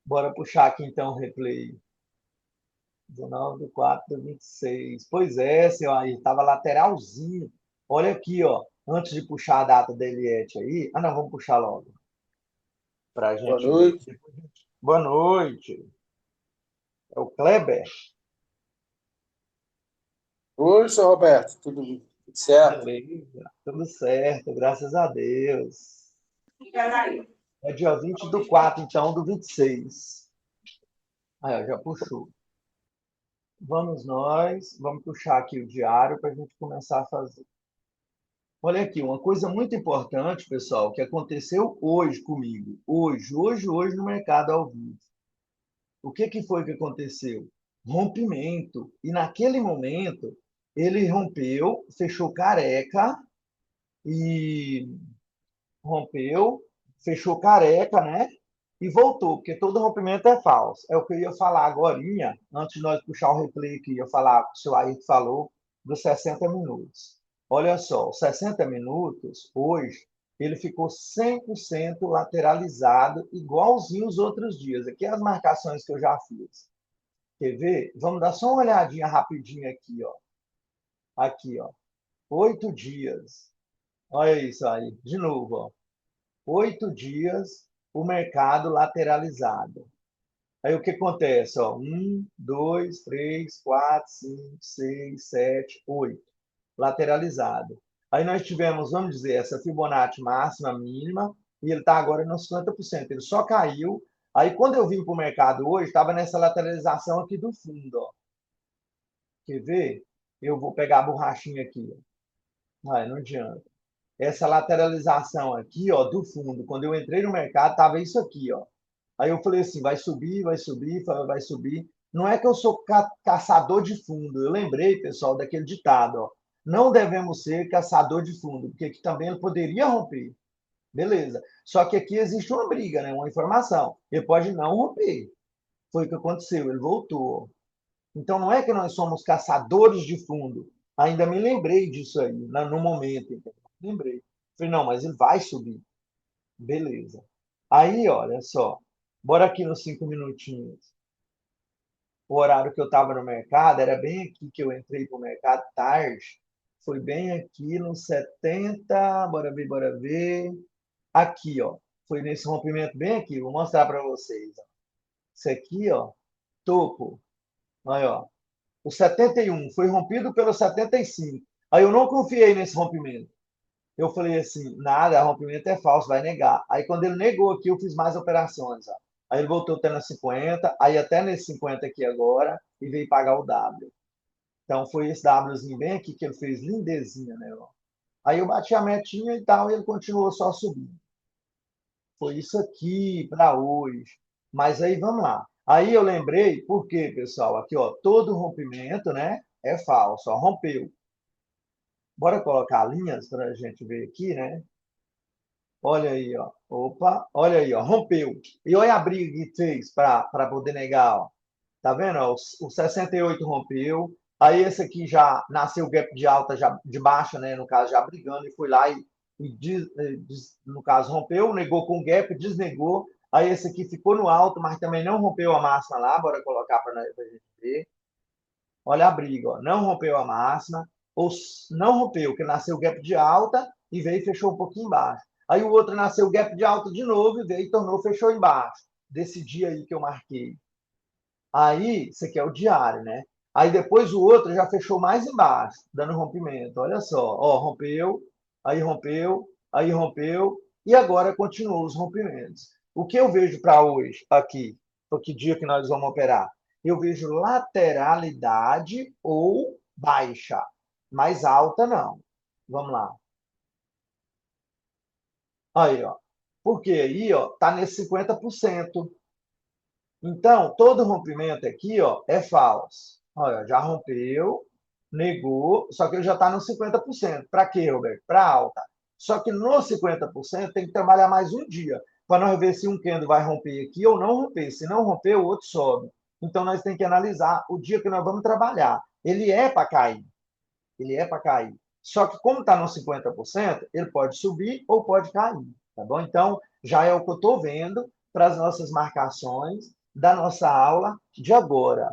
Bora puxar aqui então o replay. 19/4/26. Pois é, senhor, aí estava lateralzinho. Olha aqui, ó. Antes de puxar a data da Eliette aí. Ah, não, vamos puxar logo. Para a Boa gente ver. noite. Boa noite. É o Kleber? Oi, senhor Roberto. Tudo certo? Beleza. Tudo certo, graças a Deus. É dia 20/4, então, do 26. Aí, ó, já puxou. Vamos puxar aqui o diário para a gente começar a fazer. Olha aqui, uma coisa muito importante, pessoal, que aconteceu hoje comigo. Hoje no mercado ao vivo. O que que foi que aconteceu? Rompimento. E naquele momento, ele rompeu, fechou careca e rompeu, fechou careca, né? E voltou, porque todo rompimento é falso. É o que eu ia falar agora, antes de nós puxar o replay aqui, eu ia falar, o seu Ayrton falou, dos 60 minutos. Olha só, os 60 minutos, hoje, ele ficou 100% lateralizado, igualzinho os outros dias. Aqui as marcações que eu já fiz. Quer ver? Vamos dar só uma olhadinha rapidinho aqui, ó. Aqui, ó. 8 dias. Olha isso aí. De novo, ó. 8 dias, o mercado lateralizado. Aí o que acontece? Ó, 1, 2, 3, 4, 5, 6, 7, 8. Lateralizado. Aí nós tivemos, vamos dizer, essa Fibonacci máxima, mínima, e ele está agora nos 50%. Ele só caiu. Aí quando eu vim para o mercado hoje, estava nessa lateralização aqui do fundo. Ó. Quer ver? Eu vou pegar a borrachinha aqui. Ó. Não adianta. Essa lateralização aqui, ó, do fundo, quando eu entrei no mercado, estava isso aqui, ó. Aí eu falei assim, vai subir, vai subir, vai subir. Não é que eu sou caçador de fundo. Eu lembrei, pessoal, daquele ditado, ó. Não devemos ser caçador de fundo, porque aqui também ele poderia romper. Beleza. Só que aqui existe uma briga, né? Uma informação. Ele pode não romper. Foi o que aconteceu, ele voltou. Então não é que nós somos caçadores de fundo. Ainda me lembrei disso aí, no momento. Entendeu? Lembrei. Falei, não, mas ele vai subir. Beleza. Aí, olha só. Bora aqui nos 5 minutinhos. O horário que eu estava no mercado, era bem aqui que eu entrei para o mercado tarde. Foi bem aqui nos 70. Bora ver, bora ver. Aqui, ó. Foi nesse rompimento bem aqui. Vou mostrar para vocês. Ó. Isso aqui, ó. Topo. Olha, ó. O 71 foi rompido pelo 75. Aí eu não confiei nesse rompimento. Eu falei assim, nada, rompimento é falso, vai negar. Aí quando ele negou aqui, eu fiz mais operações. Ó. Aí ele voltou até nas 50, aí até nesse 50 aqui agora, e veio pagar o W. Então foi esse Wzinho bem aqui que ele fez, lindezinha, né? Ó. Aí eu bati a metinha e tal, e ele continuou só subindo. Foi isso aqui para hoje. Mas aí vamos lá. Aí eu lembrei, por quê, pessoal? Aqui, ó, todo rompimento, né? É falso, ó, rompeu. Bora colocar linhas para a gente ver aqui, né? Olha aí, ó. Opa, olha aí, ó. Rompeu. E olha a briga que fez para poder negar, ó. Tá vendo? Ó, o 68 rompeu. Aí esse aqui já nasceu o gap de alta, já de baixa, né? No caso, já brigando, e foi lá no caso, rompeu, negou com gap, desnegou. Aí esse aqui ficou no alto, mas também não rompeu a máxima lá. Bora colocar para a gente ver. Olha a briga, ó. Não rompeu a máxima, ou não rompeu, que nasceu o gap de alta e veio e fechou um pouquinho embaixo. Aí o outro nasceu o gap de alta de novo e veio e tornou, fechou embaixo. Desse dia aí que eu marquei. Aí, isso aqui é o diário, né? Aí depois o outro já fechou mais embaixo, dando rompimento. Olha só, ó, rompeu, aí rompeu, aí rompeu, e agora continuam os rompimentos. O que eu vejo para hoje, aqui, para que dia que nós vamos operar? Eu vejo lateralidade ou baixa, mais alta não. Vamos lá. Aí, ó. Porque aí, ó, tá nesse 50%. Então, todo rompimento aqui, ó, é falso. Olha, já rompeu, negou, só que ele já está no 50%. Para quê, Roberto? Para alta. Só que no 50% tem que trabalhar mais um dia, para nós ver se um candle vai romper aqui ou não romper. Se não romper, o outro sobe. Então, nós temos que analisar o dia que nós vamos trabalhar. Ele é para cair. Ele é para cair. Só que como está no 50%, ele pode subir ou pode cair. Tá bom? Então, já é o que eu estou vendo para as nossas marcações da nossa aula de agora.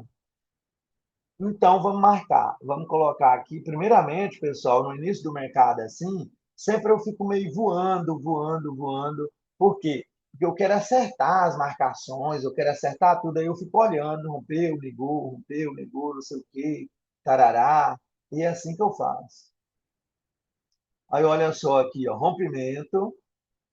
Então, vamos marcar. Vamos colocar aqui, primeiramente, pessoal, no início do mercado, assim, sempre eu fico meio voando, voando, voando. Por quê? Porque eu quero acertar as marcações, eu quero acertar tudo, aí eu fico olhando, rompeu, ligou, não sei o quê, tarará, e é assim que eu faço. Aí, olha só aqui, ó, rompimento,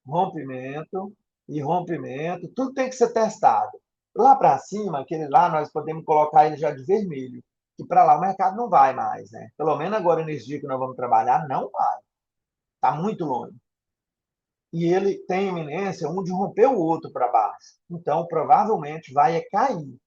rompimento e rompimento, tudo tem que ser testado. Lá para cima, aquele lá, nós podemos colocar ele já de vermelho, que para lá o mercado não vai mais, né? Pelo menos agora nesse dia que nós vamos trabalhar, não vai. Está muito longe. E ele tem iminência um de romper o outro para baixo. Então, provavelmente vai cair.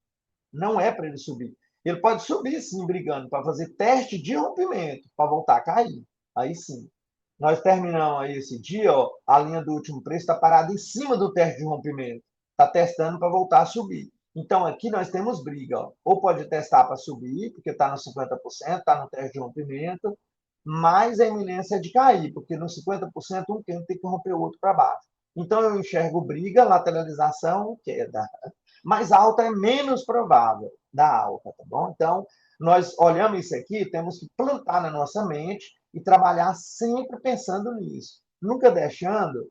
Não é para ele subir. Ele pode subir, sim, brigando, para fazer teste de rompimento, para voltar a cair. Aí sim. Nós terminamos aí esse dia, ó, a linha do último preço está parada em cima do teste de rompimento. Está testando para voltar a subir. Então, aqui nós temos briga. Ó. Ou pode testar para subir, porque está no 50%, está no teste de rompimento, mais a iminência de cair, porque no 50% um tem que romper o outro para baixo. Então, eu enxergo briga, lateralização, queda. Mais alta é menos provável da alta, tá bom? Então, nós olhamos isso aqui, temos que plantar na nossa mente e trabalhar sempre pensando nisso. Nunca deixando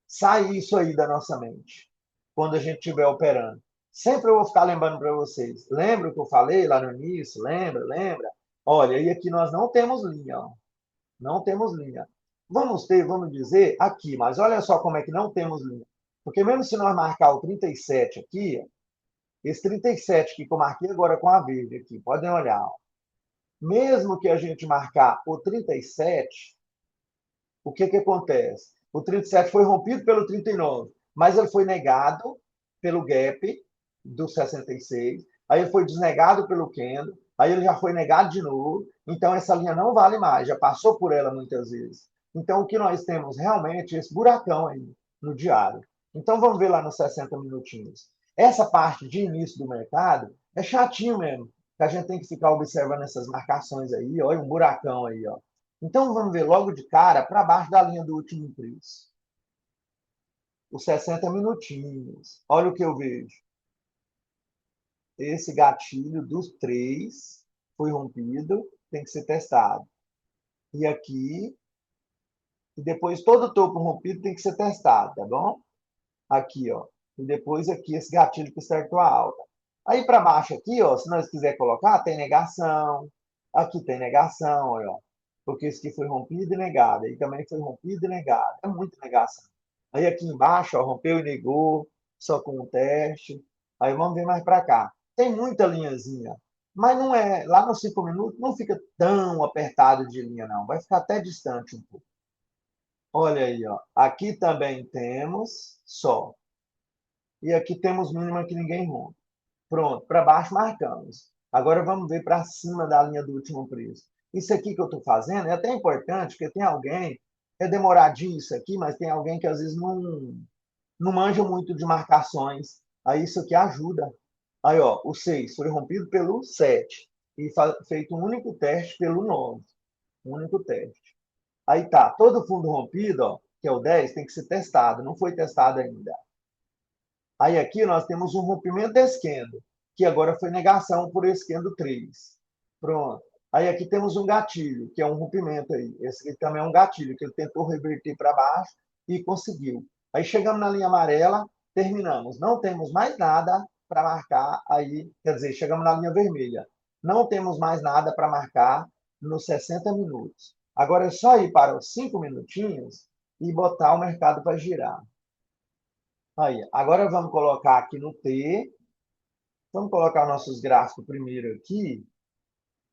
sair isso aí da nossa mente, quando a gente estiver operando. Sempre eu vou ficar lembrando para vocês. Lembra o que eu falei lá no início? Lembra, lembra? Olha, e aqui nós não temos linha, ó. Não temos linha. Vamos ter, vamos dizer, aqui, mas olha só como é que não temos linha. Porque mesmo se nós marcar o 37 aqui, esse 37 aqui que eu marquei agora com a verde aqui, podem olhar. Ó. Mesmo que a gente marcar o 37, o que, que acontece? O 37 foi rompido pelo 39, mas ele foi negado pelo gap do 66, aí ele foi desnegado pelo candle, aí ele já foi negado de novo, então essa linha não vale mais, já passou por ela muitas vezes. Então, o que nós temos realmente é esse buracão aí no diário. Então, vamos ver lá nos 60 minutinhos. Essa parte de início do mercado é chatinho mesmo, que a gente tem que ficar observando essas marcações aí, olha um buracão aí, ó. Então, vamos ver logo de cara para baixo da linha do último preço. Os 60 minutinhos. Olha o que eu vejo. Esse gatilho dos 3 foi rompido, tem que ser testado. E aqui, e depois todo o topo rompido tem que ser testado, tá bom? Aqui, ó. E depois aqui esse gatilho que acertou a alta. Aí para baixo aqui, ó, se nós quiser colocar, tem negação. Aqui tem negação, olha, ó. Porque esse aqui foi rompido e negado. Aí também foi rompido e negado. É muita negação. Aí aqui embaixo, ó, rompeu e negou, só com o teste. Aí vamos ver mais para cá. Tem muita linhazinha. Mas não é, lá nos 5 minutos não fica tão apertado de linha, não. Vai ficar até distante um pouco. Olha aí, ó. Aqui também temos só. E aqui temos mínima que ninguém rompe. Pronto, para baixo marcamos. Agora vamos ver para cima da linha do último preço. Isso aqui que eu estou fazendo é até importante, porque tem alguém, é demoradinho isso aqui, mas tem alguém que às vezes não manja muito de marcações. Aí isso aqui ajuda. Aí, ó, o 6 foi rompido pelo 7 e feito um único teste pelo 9. Um único teste. Aí tá, todo fundo rompido, ó, que é o 10, tem que ser testado. Não foi testado ainda. Aí aqui nós temos um rompimento desse candle, que agora foi negação por esse candle 3. Pronto. Aí aqui temos um gatilho, que é um rompimento aí. Esse aqui também é um gatilho, que ele tentou reverter para baixo e conseguiu. Aí chegamos na linha amarela, terminamos. Não temos mais nada para marcar aí, quer dizer, chegamos na linha vermelha. Não temos mais nada para marcar nos 60 minutos. Agora é só ir para os 5 minutinhos e botar o mercado para girar. Aí, agora vamos colocar aqui no T. Vamos colocar nossos gráficos primeiro aqui.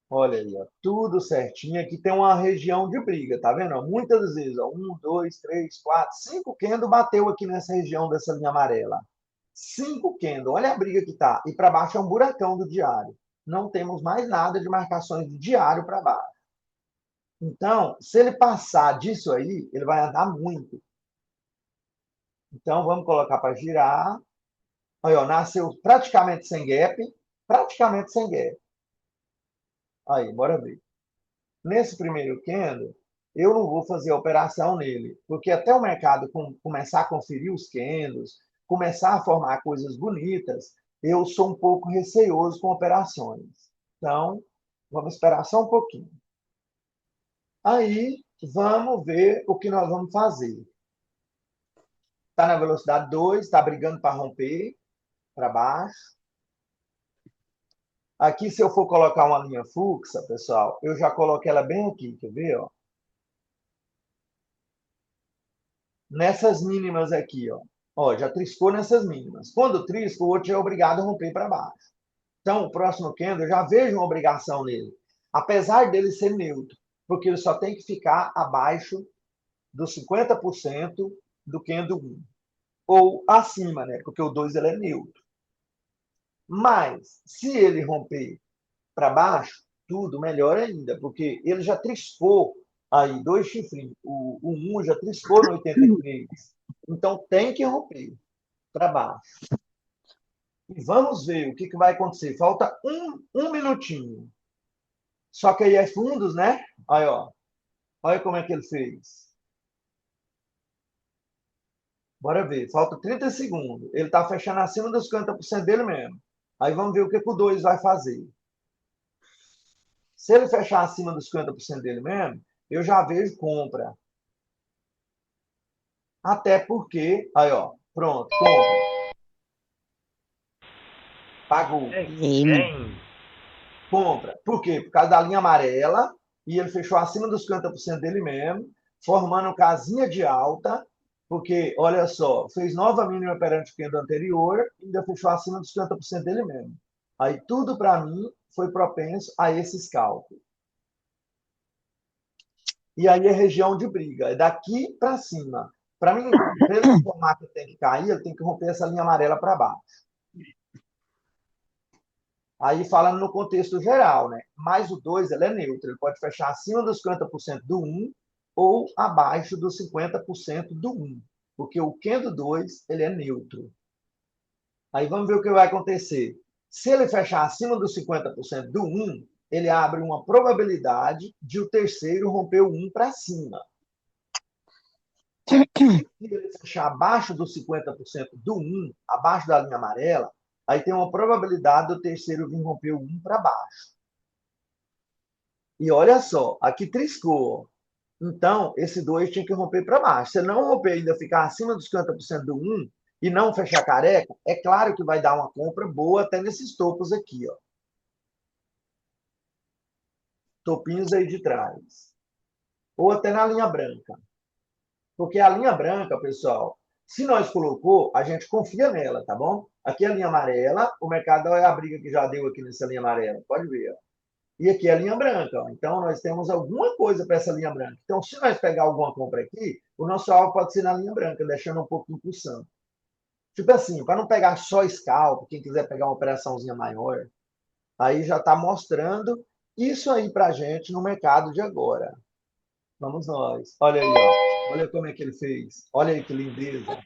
Olha aí, ó, tudo certinho. Aqui tem uma região de briga, tá vendo? Muitas vezes, ó, 1, 2, 3, 4, 5 candle bateu aqui nessa região dessa linha amarela. 5 candle, olha a briga que tá. E para baixo é um buracão do diário. Não temos mais nada de marcações de diário para baixo. Então, se ele passar disso aí, ele vai andar muito. Então, vamos colocar para girar. Aí, ó, nasceu praticamente sem gap. Praticamente sem gap. Aí, bora ver. Nesse primeiro candle, eu não vou fazer a operação nele, porque até o mercado começar a conferir os candles, começar a formar coisas bonitas, eu sou um pouco receoso com operações. Então, vamos esperar só um pouquinho. Aí, vamos ver o que nós vamos fazer. Está na velocidade 2, está brigando para romper, para baixo. Aqui, se eu for colocar uma linha fluxa, pessoal, eu já coloquei ela bem aqui, quer ver? Ó? Nessas mínimas aqui, ó. Ó, já triscou nessas mínimas. Quando trisca, o outro é obrigado a romper para baixo. Então, o próximo candle, eu já vejo uma obrigação nele. Apesar dele ser neutro, porque ele só tem que ficar abaixo dos 50% do candle 1. Ou acima, né? Porque o 2 ele é neutro. Mas, se ele romper para baixo, tudo melhor ainda, porque ele já triscou aí dois chifrinhos. O 1 já triscou no 83. Então, tem que romper para baixo. E vamos ver o que vai acontecer. Falta um minutinho. Só que aí é fundos, né? Aí, ó. Olha como é que ele fez. Bora ver. Falta 30 segundos. Ele está fechando acima dos 50% dele mesmo. Aí vamos ver o que o 2 vai fazer. Se ele fechar acima dos 50% dele mesmo, eu já vejo compra. Até porque, aí ó, pronto, compra. Pagou. Compra. Por quê? Por causa da linha amarela, e ele fechou acima dos 50% dele mesmo, formando casinha de alta, porque, olha só, fez nova mínima perante o candle anterior, e ainda fechou acima dos 50% dele mesmo. Aí tudo, para mim, foi propenso a esses cálculos. E aí é região de briga, é daqui para cima. Para mim, para ele informar que tem que cair, ele tem que romper essa linha amarela para baixo. Aí falando no contexto geral, né? Mas o 2 ele é neutro, ele pode fechar acima dos 50% do 1 ou abaixo dos 50% do 1, porque o candle 2 ele é neutro. Aí vamos ver o que vai acontecer. Se ele fechar acima dos 50% do 1, ele abre uma probabilidade de o terceiro romper o 1 para cima. Se ele fechar abaixo dos 50% do 1, abaixo da linha amarela, aí tem uma probabilidade do terceiro vir romper o 1 para baixo. E olha só, aqui triscou. Então, esse 2 tinha que romper para baixo. Se não romper ainda ficar acima dos 50% do 1 e não fechar careca, é claro que vai dar uma compra boa até nesses topos aqui, ó. Topinhos aí de trás. Ou até na linha branca. Porque a linha branca, pessoal, se nós colocou, a gente confia nela, tá bom? Aqui é a linha amarela, o mercado é a briga que já deu aqui nessa linha amarela. Pode ver, ó. E aqui é a linha branca. Ó. Então, nós temos alguma coisa para essa linha branca. Então, se nós pegar alguma compra aqui, o nosso alvo pode ser na linha branca, deixando um pouco impulsando. Tipo assim, para não pegar só scalp, quem quiser pegar uma operaçãozinha maior, aí já está mostrando isso aí para a gente no mercado de agora. Vamos nós. Olha aí, ó. Olha como é que ele fez. Olha aí que lindeza.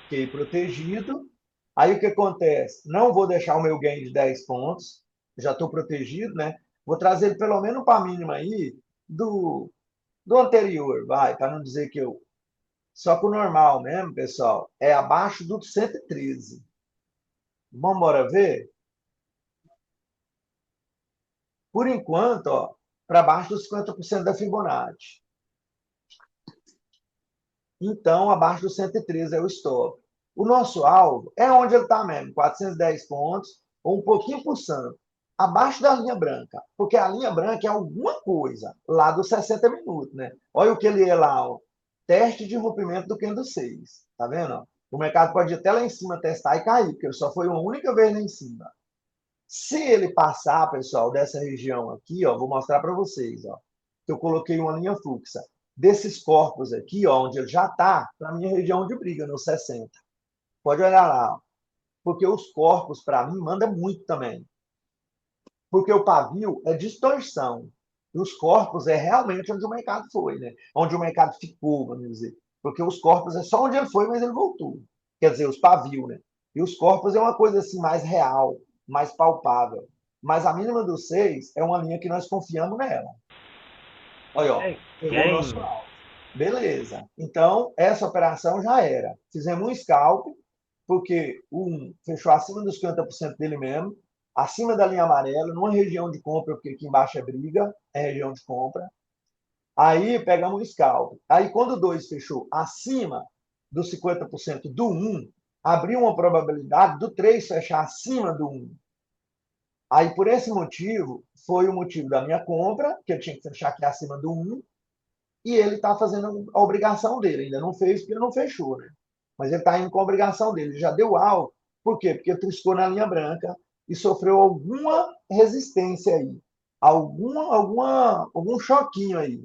Fiquei protegido. Aí o que acontece? Não vou deixar o meu gain de 10 pontos. Já estou protegido, né? Vou trazer ele pelo menos para a mínima aí do anterior, vai, para não dizer que eu. Só que o normal mesmo, pessoal, é abaixo do 113. Vamos embora ver? Por enquanto, ó, para baixo dos 50% da Fibonacci. Então, abaixo do 113 é o stop. O nosso alvo é onde ele está mesmo, 410 pontos, ou um pouquinho por cento, abaixo da linha branca, porque a linha branca é alguma coisa lá dos 60 minutos, né? Olha o que ele é lá, ó, teste de rompimento do candle 6, tá vendo? O mercado pode ir até lá em cima testar e cair, porque ele só foi uma única vez lá em cima. Se ele passar, pessoal, dessa região aqui, ó, vou mostrar para vocês, ó, que eu coloquei uma linha fluxa desses corpos aqui, ó, onde ele já está, para a minha região de briga, no 60. Pode olhar lá, ó, porque os corpos, para mim, manda muito também. Porque o pavio é distorção. E os corpos é realmente onde o mercado foi, né? Onde o mercado ficou, vamos dizer. Porque os corpos é só onde ele foi, mas ele voltou. Quer dizer, os pavios, né? E os corpos é uma coisa assim mais real, mais palpável. Mas a mínima do 6 é uma linha que nós confiamos nela. Olha, ó, pegou o nosso alvo. Beleza. Então, essa operação já era. Fizemos um scalp, porque um fechou acima dos 50% dele mesmo, acima da linha amarela, numa região de compra, porque aqui embaixo é briga, é região de compra. Aí pegamos um scalp. Aí quando o 2 fechou acima dos 50% do 1, abriu uma probabilidade do 3 fechar acima do 1. Aí, por esse motivo, foi o motivo da minha compra, que eu tinha que fechar aqui acima do 1, e ele está fazendo a obrigação dele. Ainda não fez porque não fechou, né? Mas ele está indo com a obrigação dele. Ele já deu alvo. Por quê? Porque ele triscou na linha branca e sofreu alguma resistência aí. Algum choquinho aí.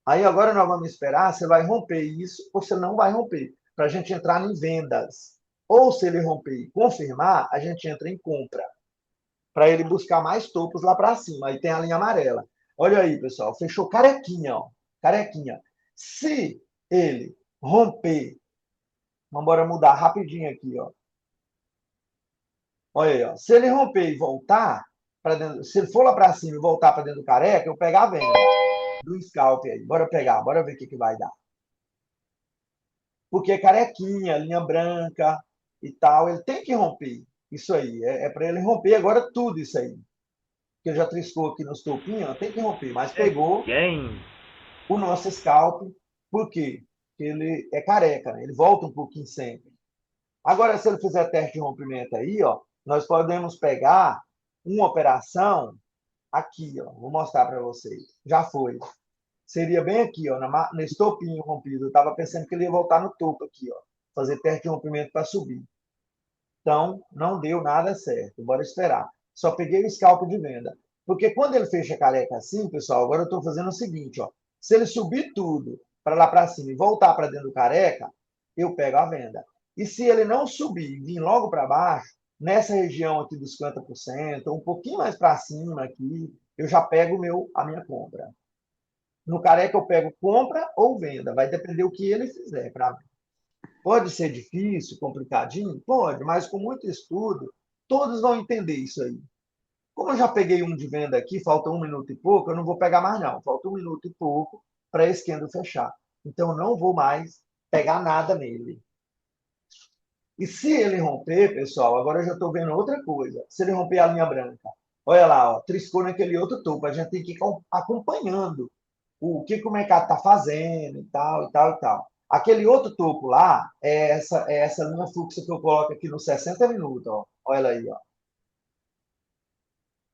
Aí agora nós vamos esperar se vai romper isso ou se não vai romper, para a gente entrar em vendas. Ou se ele romper e confirmar, a gente entra em compra, para ele buscar mais topos lá para cima. Aí tem a linha amarela. Olha aí, pessoal, fechou carequinha, ó. Carequinha. Se ele romper, vamos embora mudar rapidinho aqui, ó. Olha aí, ó. Se ele romper e voltar para dentro, se ele for lá para cima e voltar para dentro do careca, eu pegar a venda do scalp aí. Bora pegar, bora ver o que vai dar. Porque carequinha, linha branca e tal, ele tem que romper. Isso aí, é para ele romper agora tudo isso aí. Que ele já triscou aqui nos topinhos, tem que romper, mas pegou o nosso scalp, por quê? Porque ele é careca, né? Ele volta um pouquinho sempre. Agora, se ele fizer teste de rompimento aí, ó, nós podemos pegar uma operação aqui, ó, vou mostrar para vocês. Já foi. Seria bem aqui, ó, nesse topinho rompido. Eu estava pensando que ele ia voltar no topo aqui, ó, fazer teste de rompimento para subir. Então, não deu nada certo. Bora esperar. Só peguei o scalp de venda. Porque quando ele fecha a careca assim, pessoal, agora eu estou fazendo o seguinte, ó. Se ele subir tudo para lá para cima e voltar para dentro do careca, eu pego a venda. E se ele não subir e vir logo para baixo, nessa região aqui dos 50%, um pouquinho mais para cima aqui, eu já pego a minha compra. No careca eu pego compra ou venda, vai depender o que ele fizer para mim. Pode ser difícil, complicadinho? Pode, mas com muito estudo, todos vão entender isso aí. Como eu já peguei um de venda aqui, falta 1 minuto e pouco, eu não vou pegar mais não. Falta 1 minuto e pouco para esse candle fechar. Então, eu não vou mais pegar nada nele. E se ele romper, pessoal, agora eu já estou vendo outra coisa. Se ele romper a linha branca, olha lá, ó, triscou naquele outro topo. A gente tem que ir acompanhando o que o mercado está fazendo e tal, e tal, e tal. Aquele outro topo lá é essa linha fluxa que eu coloco aqui nos 60 minutos. Ó. Olha ela aí, ó.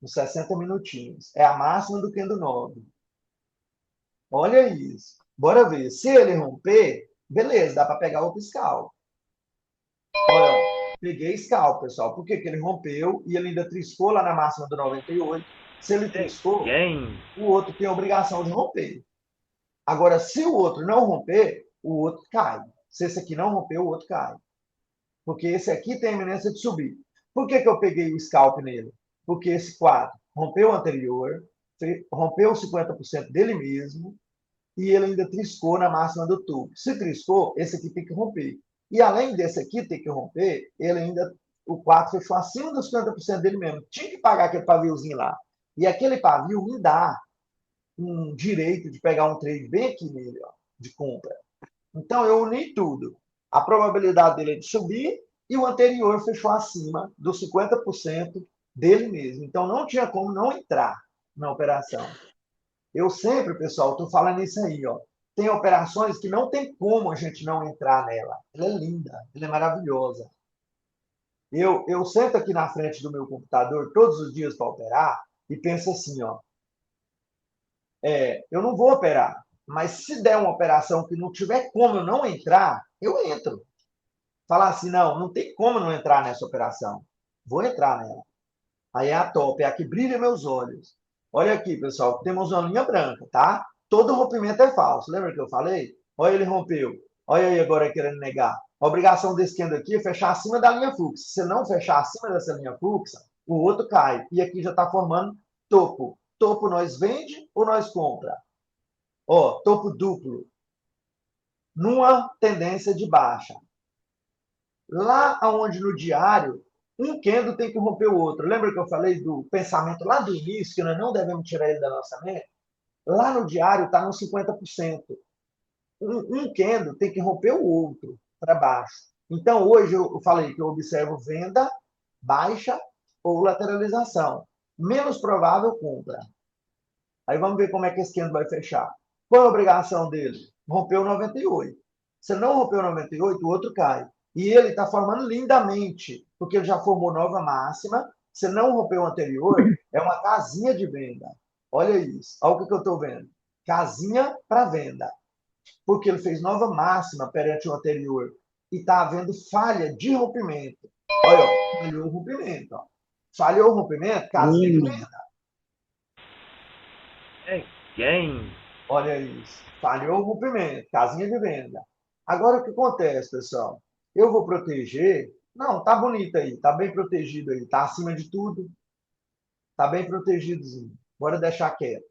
Nos 60 minutinhos. É a máxima do candle 9. Olha isso. Bora ver. Se ele romper, beleza, dá para pegar outro scalp. Olha, ó, peguei scalp, pessoal. Por que ele rompeu e ele ainda triscou lá na máxima do 98? Se ele triscou, o outro tem a obrigação de romper. Agora, se o outro não romper, o outro cai. Se esse aqui não romper, o outro cai. Porque esse aqui tem a iminência de subir. Por que eu peguei o scalp nele? Porque esse quadro rompeu o anterior, rompeu 50% dele mesmo, e ele ainda triscou na máxima do tubo. Se triscou, esse aqui tem que romper. E além desse aqui ter que romper, ele ainda, o 4 fechou acima dos 50% dele mesmo. Tinha que pagar aquele paviozinho lá. E aquele pavio me dá um direito de pegar um trade bem aqui nele, ó, de compra. Então, eu uni tudo. A probabilidade dele é de subir e o anterior fechou acima dos 50% dele mesmo. Então, não tinha como não entrar na operação. Eu sempre, pessoal, estou falando isso aí, ó. Tem operações que não tem como a gente não entrar nela. Ela é linda, ela é maravilhosa. Eu sento aqui na frente do meu computador todos os dias para operar e penso assim, ó. Eu não vou operar, mas se der uma operação que não tiver como eu não entrar, eu entro. Falar assim, não tem como não entrar nessa operação. Vou entrar nela. Aí é a top, é a que brilha meus olhos. Olha aqui, pessoal, temos uma linha branca, tá? Todo rompimento é falso. Lembra que eu falei? Olha, ele rompeu. Olha aí agora querendo negar. A obrigação desse candle aqui é fechar acima da linha fluxa. Se não fechar acima dessa linha fluxa, o outro cai. E aqui já está formando topo. Topo nós vende ou nós compra? Ó, topo duplo. Numa tendência de baixa. Lá onde no diário, um candle tem que romper o outro. Lembra que eu falei do pensamento lá do início, que nós não devemos tirar ele da nossa mente? Lá no diário está nos 50%. Um candle tem que romper o outro para baixo. Então, hoje eu falei que eu observo venda, baixa ou lateralização. Menos provável, compra. Aí vamos ver como é que esse candle vai fechar. Qual é a obrigação dele? Rompeu 98. Se não rompeu 98, o outro cai. E ele está formando lindamente, porque ele já formou nova máxima. Se não rompeu o anterior, é uma casinha de venda. Olha isso. Olha o que eu estou vendo. Casinha para venda. Porque ele fez nova máxima perante o anterior. E está havendo falha de rompimento. Olha, ó, falhou o rompimento. Ó. Falhou o rompimento, casinha de venda. É quem? Olha isso. Falhou o rompimento, casinha de venda. Agora o que acontece, pessoal? Eu vou proteger. Não, tá bonito aí, tá bem protegido aí, tá acima de tudo, tá bem protegidozinho. Bora deixar quieto.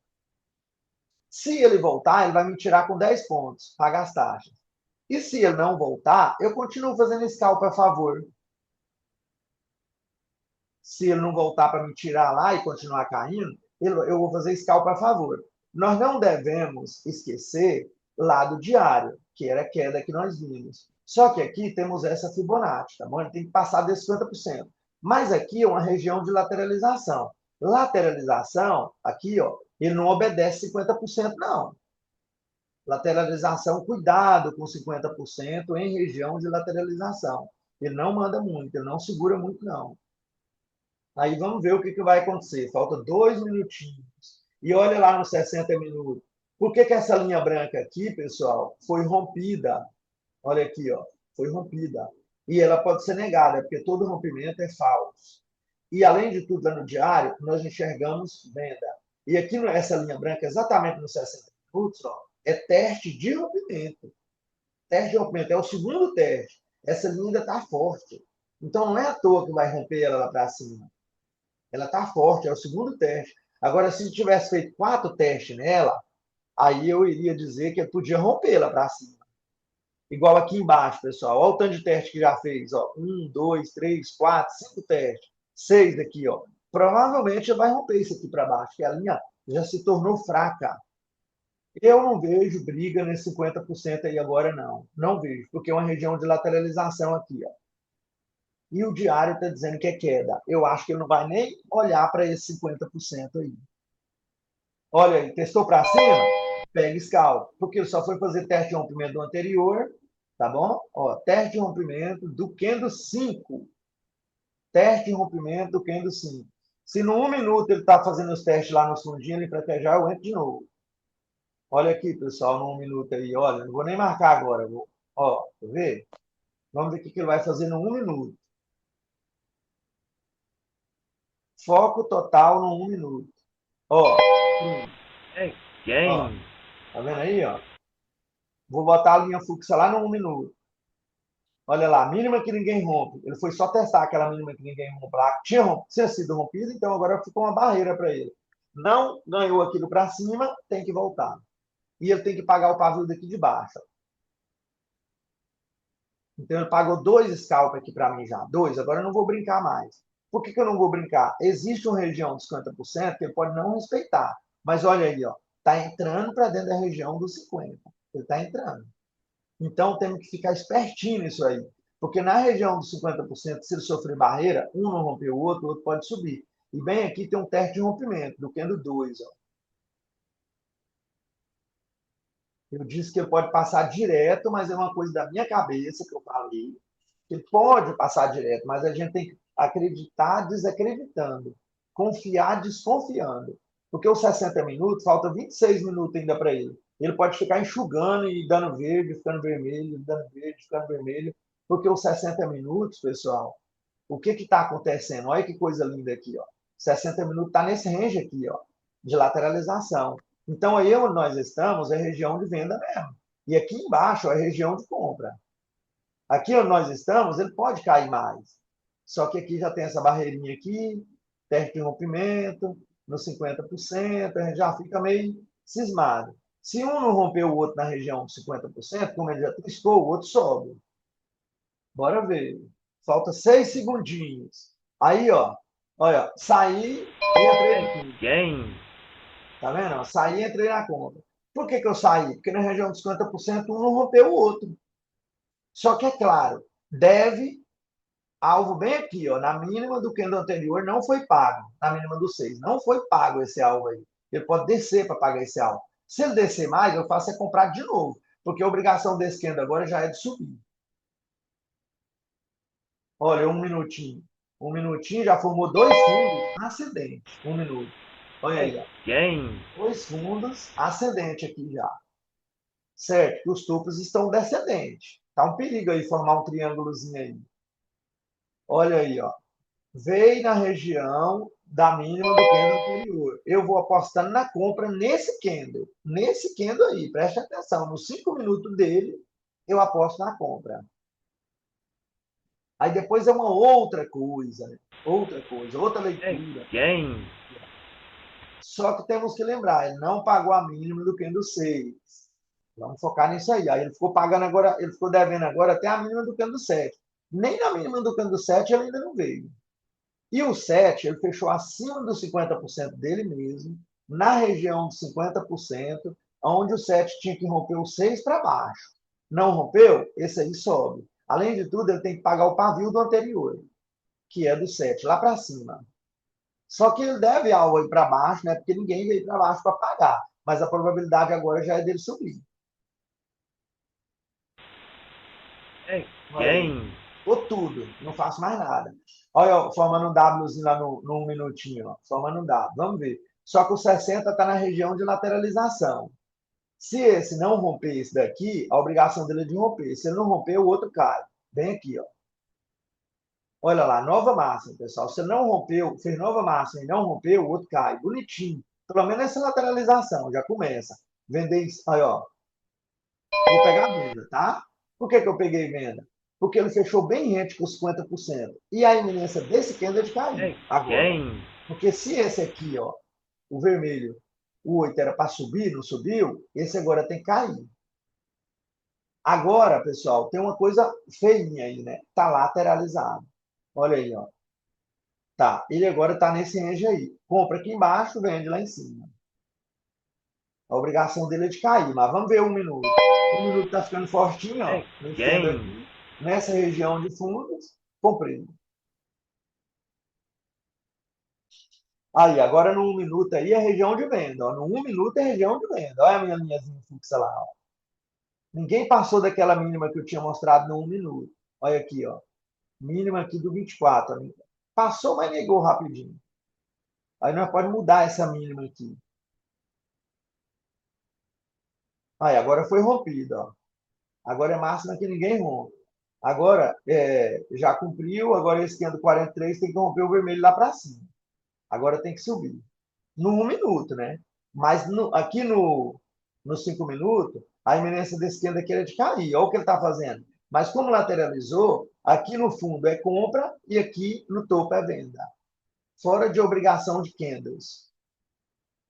Se ele voltar, ele vai me tirar com 10 pontos, pagar as taxas. E se ele não voltar, eu continuo fazendo scalp a favor. Se ele não voltar para me tirar lá e continuar caindo, eu vou fazer scalp a favor. Nós não devemos esquecer lado diário, que era a queda que nós vimos. Só que aqui temos essa Fibonacci, tá bom? Ele tem que passar desse 50%. Mas aqui é uma região de lateralização. Lateralização, aqui, ó, ele não obedece 50%, não. Lateralização, cuidado com 50% em região de lateralização. Ele não manda muito, ele não segura muito, não. Aí vamos ver o que vai acontecer. Falta 2 minutinhos. E olha lá nos 60 minutos. Por que essa linha branca aqui, pessoal, foi rompida? Olha aqui, ó, foi rompida. E ela pode ser negada, porque todo rompimento é falso. E além de tudo, lá no diário, nós enxergamos venda. E aqui essa linha branca, exatamente nos 60 minutos, ó, é teste de rompimento. Teste de rompimento é o segundo teste. Essa linha ainda está forte. Então não é à toa que vai romper ela lá para cima. Ela está forte, é o segundo teste. Agora, se tivesse feito 4 testes nela, aí eu iria dizer que eu podia rompê-la para cima. Igual aqui embaixo, pessoal. Olha o tanto de teste que já fez. Ó. 1, 2, 3, 4, 5 testes. 6 aqui. Ó. Provavelmente vai romper isso aqui para baixo, que a linha já se tornou fraca. Eu não vejo briga nesse 50% aí agora, não. Não vejo, porque é uma região de lateralização aqui. Ó. E o diário está dizendo que é queda. Eu acho que ele não vai nem olhar para esse 50% aí. Olha aí, testou para cima? Pega scalp. Porque ele só foi fazer teste de rompimento do anterior, tá bom? Ó, teste de rompimento do Kendo 5. Teste de rompimento do Kendo 5. Se no 1 minuto ele está fazendo os testes lá no fundinho, ele pratejar, eu entro de novo. Olha aqui, pessoal, no 1 minuto aí. Olha, não vou nem marcar agora. Ó, tá vendo? Vamos ver o que ele vai fazer no 1 minuto. Foco total no 1 minuto. Ó. É quem? Ó, tá vendo aí, ó? Vou botar a linha fluxa lá no 1 minuto. Olha lá, mínima que ninguém rompe. Ele foi só testar aquela mínima que ninguém rompe lá. Tinha sido rompida, então agora ficou uma barreira para ele. Não ganhou aquilo para cima, tem que voltar. E ele tem que pagar o pavio daqui de baixo. Então ele pagou 2 scalp aqui para mim já. 2, agora eu não vou brincar mais. Por que eu não vou brincar? Existe uma região de 50% que ele pode não respeitar. Mas olha aí, ó. Está entrando para dentro da região dos 50%. Ele está entrando. Então, temos que ficar espertinho nisso aí. Porque na região dos 50%, se ele sofrer barreira, um não rompeu o outro pode subir. E bem aqui tem um teste de rompimento, do Kendo 2. Ó. Eu disse que ele pode passar direto, mas é uma coisa da minha cabeça que eu falei. Ele pode passar direto, mas a gente tem que acreditar desacreditando. Confiar desconfiando. Porque os 60 minutos, falta 26 minutos ainda para ele. Ele pode ficar enxugando e dando verde, ficando vermelho, dando verde, ficando vermelho. Porque os 60 minutos, pessoal, o que está acontecendo? Olha que coisa linda aqui. Ó. 60 minutos está nesse range aqui, ó, de lateralização. Então, aí onde nós estamos é região de venda mesmo. E aqui embaixo é região de compra. Aqui onde nós estamos, ele pode cair mais. Só que aqui já tem essa barreirinha aqui, teste de rompimento, nos 50%, a gente já fica meio cismado. Se um não romper o outro na região de 50%, como ele já testou, o outro sobe. Bora ver. Falta 6 segundinhos. Aí, ó. Olha, saí e entrei aqui. Quem? Tá vendo? Ó, saí e entrei na compra. Por que que eu saí? Porque na região dos 50% um não rompeu o outro. Só que é claro, deve alvo bem aqui, ó, na mínima do candle anterior não foi pago, na mínima do 6. Não foi pago esse alvo aí. Ele pode descer para pagar esse alvo. Se ele descer mais, eu faço é comprar de novo, porque a obrigação desse candle agora já é de subir. Olha, um minutinho. Um minutinho já formou dois fundos ascendentes. Um minuto. Olha É aí, ó. quem? Dois fundos ascendentes aqui já. Certo? Que os topos estão descendentes. Tá um perigo aí formar um triângulozinho aí. Olha aí, ó. Veio na região da mínima do candle anterior. Eu vou apostando na compra nesse candle. Nesse candle aí, preste atenção. Nos 5 minutos dele, eu aposto na compra. Aí depois é uma outra coisa, né? Outra É leitura. quem? Só que temos que lembrar, ele não pagou a mínima do candle 6. Vamos focar nisso aí. Aí ele ficou pagando agora, ele ficou devendo agora até a mínima do candle 7. Nem na mínima do candle 7 ele ainda não veio. E o 7, ele fechou acima dos 50% dele mesmo, na região dos 50%, onde o 7 tinha que romper o 6 para baixo. Não rompeu? Esse aí sobe. Além de tudo, ele tem que pagar o pavio do anterior, que é do 7, lá para cima. Só que ele deve algo aí para baixo, né? Porque ninguém veio para baixo para pagar. Mas a probabilidade agora já é dele subir. É Olha aí. quem? Ou tudo, não faço mais nada. Olha, ó, formando um Wzinho lá no minutinho, ó, formando um W. Vamos ver. Só que o 60 está na região de lateralização. Se esse não romper esse daqui, a obrigação dele é de romper. Se ele não romper, o outro cai. Bem aqui, ó. Olha lá, nova máxima, pessoal. Se não rompeu, fez nova máxima e não rompeu, o outro cai. Bonitinho. Pelo menos essa lateralização, já começa. Vender isso. Aí, ó. Vou pegar a venda, tá? Por que que eu peguei venda? Porque ele fechou bem rente com 50%. E a iminência desse candle é de cair É agora. quem? Porque se esse aqui, ó, o vermelho, o 8 era para subir, não subiu, esse agora tem que cair. Agora, pessoal, tem uma coisa feinha aí, né? Tá lateralizado. Olha aí, ó. Tá, ele agora tá nesse range aí. Compra aqui embaixo, vende lá em cima. A obrigação dele é de cair, mas vamos ver um minuto. Um minuto está ficando fortinho, É ó. Mexendo quem? aqui, nessa região de fundos, comprei. Aí, agora no um minuto aí é região de venda. Ó. No um minuto é região de venda. Olha a minha linhazinha fixa lá. Ó. Ninguém passou daquela mínima que eu tinha mostrado no um minuto. Olha aqui, ó. Mínima aqui do 24. Ó. Passou, mas negou rapidinho. Aí nós pode mudar essa mínima aqui. Aí, agora foi rompida. Ó. Agora é máxima que ninguém rompe. Agora, já cumpriu, agora esse aqui é do 43, tem que romper o vermelho lá para cima. Agora tem que subir. No um minuto, né? Mas aqui nos 5 minutos, a iminência desse candle aqui é de cair. Olha o que ele está fazendo. Mas como lateralizou, aqui no fundo é compra e aqui no topo é venda. Fora de obrigação de candles.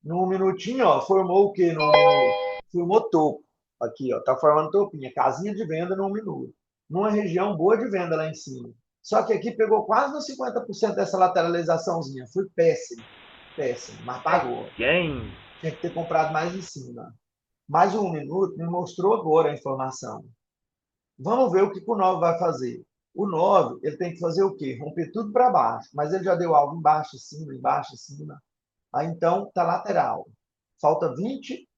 No minutinho, ó, formou o quê no um minuto? Formou topo. Aqui, ó, tá formando topinha. Casinha de venda no um minuto. Numa região boa de venda lá em cima. Só que aqui pegou quase nos 50% dessa lateralizaçãozinha. Foi péssimo. Péssimo, mas É pagou. quem? Tinha que ter comprado mais em cima. Mais um minuto me mostrou agora a informação. Vamos ver o que o 9 vai fazer. O 9, ele tem que fazer o quê? Romper tudo para baixo. Mas ele já deu algo embaixo, em cima, embaixo, em cima. Aí, então, está lateral. Falta 20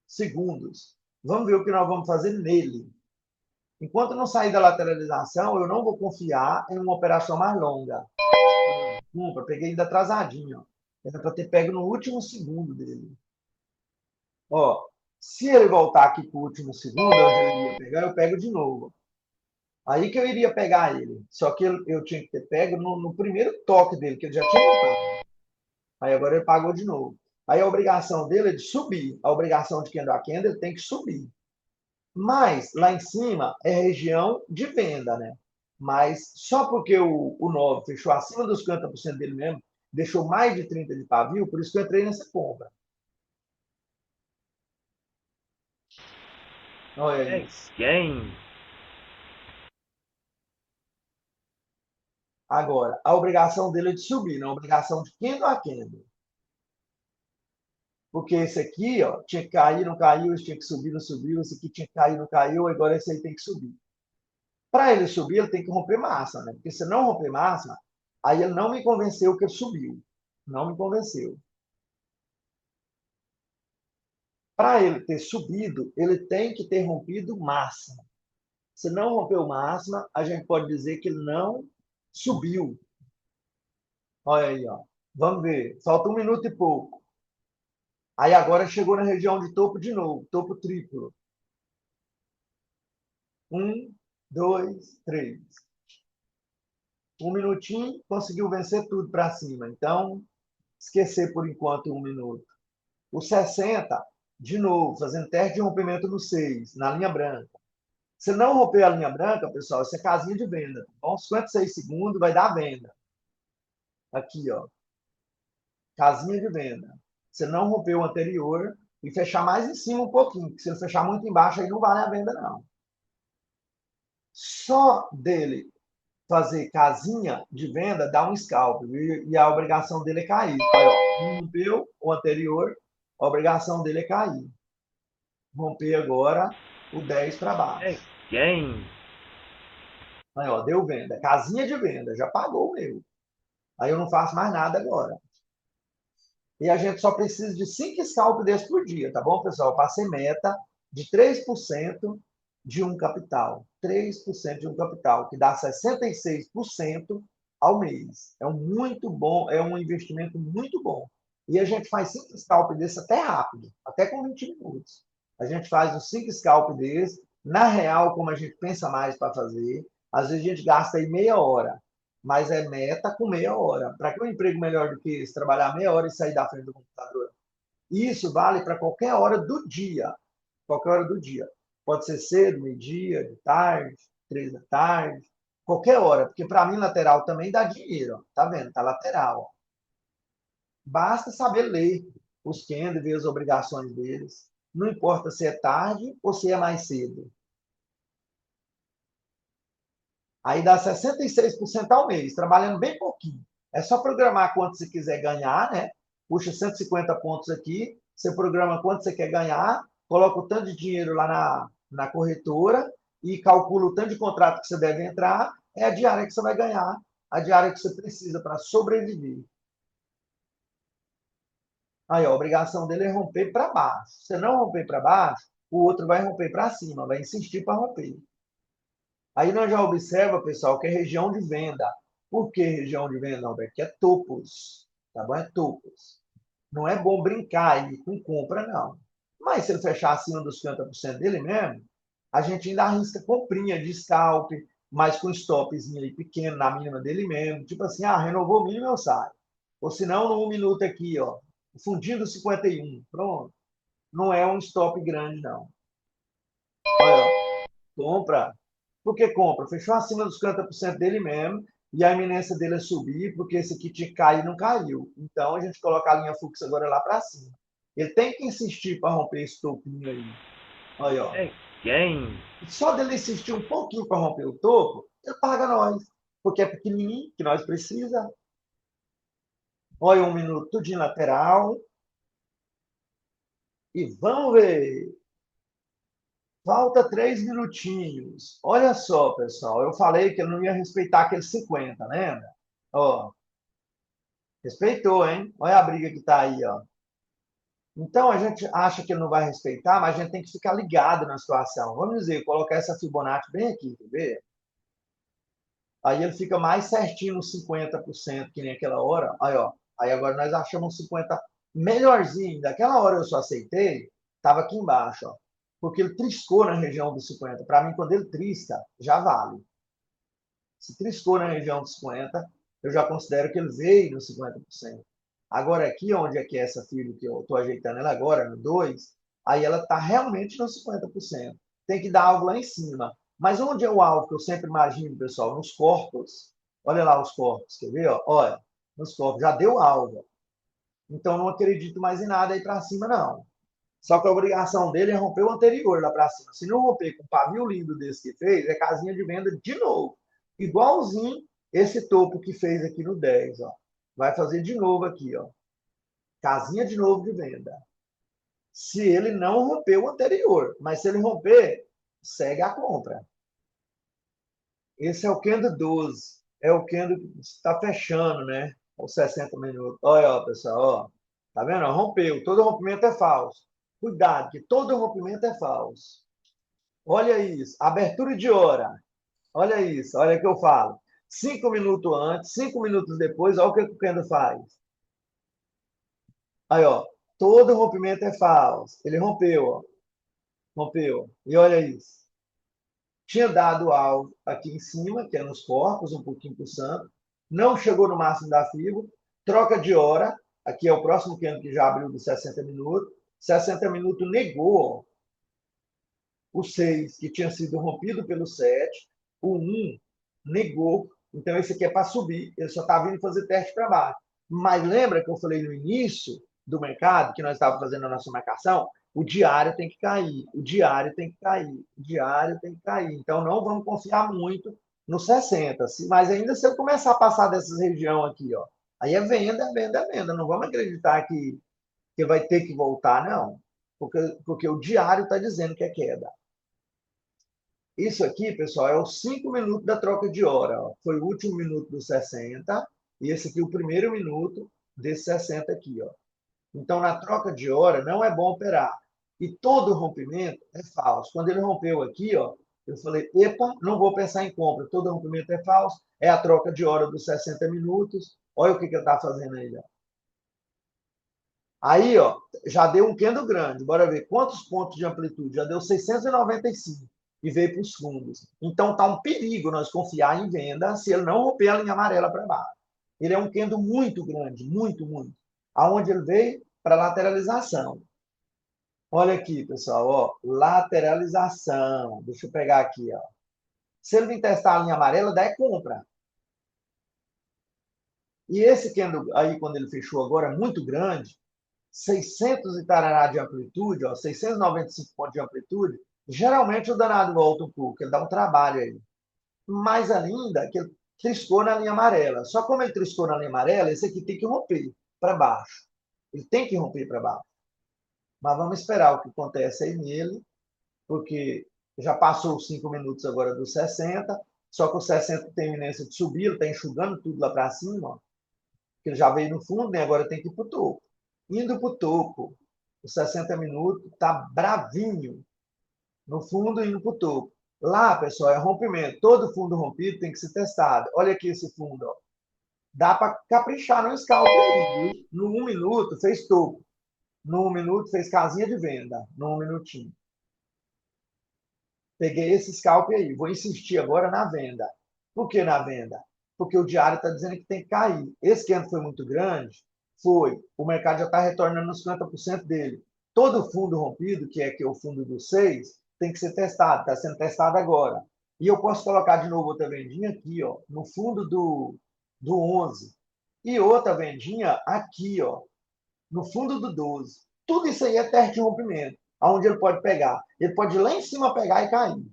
segundos. Vamos ver o que nós vamos fazer nele. Enquanto não sair da lateralização, eu não vou confiar em uma operação mais longa. Compra, peguei ainda atrasadinho. Era para ter pego no último segundo dele. Ó, se ele voltar aqui para o último segundo, onde eu iria pegar, eu pego de novo. Aí que eu iria pegar ele. Só que eu tinha que ter pego no primeiro toque dele, que ele já tinha voltado. Aí agora ele pagou de novo. Aí a obrigação dele é de subir. A obrigação de candle a candle ele tem que subir. Mas lá em cima é região de venda, né? Mas só porque o 9 fechou acima dos 50% dele mesmo, deixou mais de 30 de pavio, por isso que eu entrei nessa compra. Olha É isso. quem? Agora, a obrigação dele é de subir, não a obrigação de candle a candle. Porque esse aqui, ó, tinha que cair, não caiu, esse tinha que subir, não subiu, esse aqui tinha que cair, não caiu, agora esse aí tem que subir. Para ele subir, ele tem que romper máxima, né? Porque se não romper máxima, aí ele não me convenceu que ele subiu. Não me convenceu. Para ele ter subido, ele tem que ter rompido máxima. Se não rompeu máxima, a gente pode dizer que ele não subiu. Olha aí, ó. Vamos ver. Falta 1 minuto e pouco. Aí agora chegou na região de topo de novo, topo triplo. 1, 2, 3. 1 minutinho, conseguiu vencer tudo para cima. Então, esquecer por enquanto 1 minuto. O 60, de novo, fazendo teste de rompimento no 6, na linha branca. Se não romper a linha branca, pessoal, isso é casinha de venda. Tá bom? 56 segundos vai dar venda. Aqui, ó. Casinha de venda. Se não romper o anterior e fechar mais em cima um pouquinho, porque se ele fechar muito embaixo, aí não vale a venda, não. Só dele fazer casinha de venda dá um scalp e a obrigação dele é cair. Aí, ó, rompeu o anterior, a obrigação dele é cair. Romper agora o 10 para É baixo. quem? Aí, ó, deu venda. Casinha de venda, já pagou o meu. Aí eu não faço mais nada agora. E a gente só precisa de 5 scalp desses por dia, tá bom, pessoal? Eu passei meta de 3% de um capital. 3% de um capital, que dá 66% ao mês. É um muito bom, é um investimento muito bom. E a gente faz 5 scalp desses até rápido, até com 20 minutos. A gente faz os 5 scalp desses, na real, como a gente pensa mais para fazer, às vezes a gente gasta aí meia hora, mas é meta com meia hora. Para que um emprego melhor do que esse, trabalhar meia hora e sair da frente do computador? Isso vale para qualquer hora do dia. Qualquer hora do dia. Pode ser cedo, meio-dia, de tarde, 3 da tarde, qualquer hora, porque para mim lateral também dá dinheiro. Ó. Tá vendo? Tá lateral. Ó. Basta saber ler os candles, ver as obrigações deles. Não importa se é tarde ou se é mais cedo. Aí dá 66% ao mês, trabalhando bem pouquinho. É só programar quanto você quiser ganhar, né? Puxa 150 pontos aqui, você programa quanto você quer ganhar, coloca o tanto de dinheiro lá na corretora e calcula o tanto de contrato que você deve entrar, é a diária que você vai ganhar, a diária que você precisa para sobreviver. Aí, ó, a obrigação dele é romper para baixo. Se não romper para baixo, o outro vai romper para cima, vai insistir para romper. Aí nós já observa, pessoal, que é região de venda. Por que região de venda, Alberto? Que é topos, tá bom? É topos. Não é bom brincar aí com compra, não. Mas se ele fechar acima dos 50% dele mesmo, a gente ainda arrisca comprinha de scalp, mas com stopzinho aí pequeno na mínima dele mesmo. Tipo assim, renovou o mínimo, eu saio. Ou se não, no 1 minuto aqui, ó, fundindo 51. Pronto. Não é um stop grande, não. Olha, ó, compra. Por que compra? Fechou acima dos 50% dele mesmo, e a iminência dele é subir, porque esse aqui tinha que cair e não caiu. Então a gente coloca a linha Fux agora lá para cima. Ele tem que insistir para romper esse topinho aí. Olha, ó. É quem? Só dele insistir um pouquinho para romper o topo, ele paga nós. Porque é pequenininho, que nós precisa. Olha, 1 minuto, tudo em lateral. E vamos ver. Falta 3 minutinhos. Olha só, pessoal. Eu falei que eu não ia respeitar aqueles 50, lembra? Ó, respeitou, hein? Olha a briga que tá aí, ó. Então a gente acha que ele não vai respeitar, mas a gente tem que ficar ligado na situação. Vamos dizer, colocar essa Fibonacci bem aqui, quer ver? Aí ele fica mais certinho nos 50%, que nem aquela hora. Aí, ó. Aí agora nós achamos 50 melhorzinho. Daquela hora eu só aceitei, estava aqui embaixo, ó. Porque ele triscou na região dos 50. Para mim, quando ele trisca, já vale. Se triscou na região dos 50, eu já considero que ele veio nos 50%. Agora, aqui, onde é que é essa filha que eu estou ajeitando ela agora, no 2, aí ela está realmente nos 50%. Tem que dar algo lá em cima. Mas onde é o alvo que eu sempre imagino, pessoal? Nos corpos. Olha lá os corpos, quer ver? Ó? Olha, nos corpos. Já deu alvo. Então, não acredito mais em nada aí para cima, não. Só que a obrigação dele é romper o anterior lá para cima. Se não romper com um pavio lindo desse que fez, é casinha de venda de novo. Igualzinho esse topo que fez aqui no 10, ó. Vai fazer de novo aqui, ó. Casinha de novo de venda. se ele não romper o anterior. Mas se ele romper, segue a compra. Esse é o candle 12. É o candle que está fechando, né? Os 60 minutos. Olha, ó, pessoal, ó. Tá vendo? Rompeu. Todo rompimento é falso. Cuidado, que todo rompimento é falso. Olha isso. Abertura de hora. Olha isso. Olha o que eu falo. 5 minutos antes, 5 minutos depois, olha o que o candle faz. Aí, ó. Todo rompimento é falso. Ele rompeu, ó. Rompeu. E olha isso. Tinha dado alvo aqui em cima, que é nos corpos, um pouquinho pulsando. Não chegou no máximo da FIBO. Troca de hora. Aqui é o próximo candle que já abriu dos 60 minutos. 60 minutos negou o 6, que tinha sido rompido pelo 7. O 1 negou. Então, esse aqui é para subir. Ele só está vindo fazer teste para baixo. Mas lembra que eu falei no início do mercado, que nós estávamos fazendo a nossa marcação? O diário tem que cair, o diário tem que cair, o diário tem que cair. Então, não vamos confiar muito no 60. Mas ainda se eu começar a passar dessas regiões aqui, ó, aí é venda, venda, venda. Não vamos acreditar que vai ter que voltar, não. Porque o diário está dizendo que é queda. Isso aqui, pessoal, é os 5 minutos da troca de hora. Ó. Foi o último minuto dos 60 e esse aqui é o primeiro minuto desses 60 aqui. Ó. Então, na troca de hora, não é bom operar. E todo rompimento é falso. Quando ele rompeu aqui, ó, eu falei, epa, não vou pensar em compra. Todo rompimento é falso. É a troca de hora dos 60 minutos. Olha o que ele está fazendo aí. Ó. Aí, ó, já deu um candle grande. Bora ver quantos pontos de amplitude. Já deu 695 e veio para os fundos. Então, está um perigo nós confiar em venda se ele não romper a linha amarela para baixo. Ele é um candle muito grande, muito, muito. Aonde ele veio? Para lateralização. Olha aqui, pessoal, ó, lateralização. Deixa eu pegar aqui, ó. Se ele vir testar a linha amarela, dá é compra. E esse candle aí, quando ele fechou agora, muito grande, 600 e tarará de amplitude, ó, 695 pontos de amplitude, geralmente o danado volta um pouco, ele dá um trabalho aí. Mais ainda, que ele triscou na linha amarela. Só como ele triscou na linha amarela, esse aqui tem que romper para baixo. Ele tem que romper para baixo. Mas vamos esperar o que acontece aí nele, porque já passou os 5 minutos agora dos 60, só que o 60 tem iminência de subir, ele está enxugando tudo lá para cima, ó, que ele já veio no fundo, né? Agora tem que ir para o topo. Indo para o topo, os 60 minutos, está bravinho no fundo indo para o topo. Lá, pessoal, é rompimento. Todo fundo rompido tem que ser testado. Olha aqui esse fundo. Ó. Dá para caprichar no scalp aí. No 1 minuto fez topo. No 1 minuto fez casinha de venda. No 1 minutinho. Peguei esse scalp aí. Vou insistir agora na venda. Por que na venda? Porque o diário está dizendo que tem que cair. Esse candle foi muito grande? Foi. O mercado já está retornando nos 50% dele. Todo fundo rompido, que é o fundo do 6, tem que ser testado. Está sendo testado agora. E eu posso colocar de novo outra vendinha aqui, ó, no fundo do 11. E outra vendinha aqui, ó, no fundo do 12. Tudo isso aí é teste de rompimento. Aonde ele pode pegar? Ele pode ir lá em cima pegar e cair.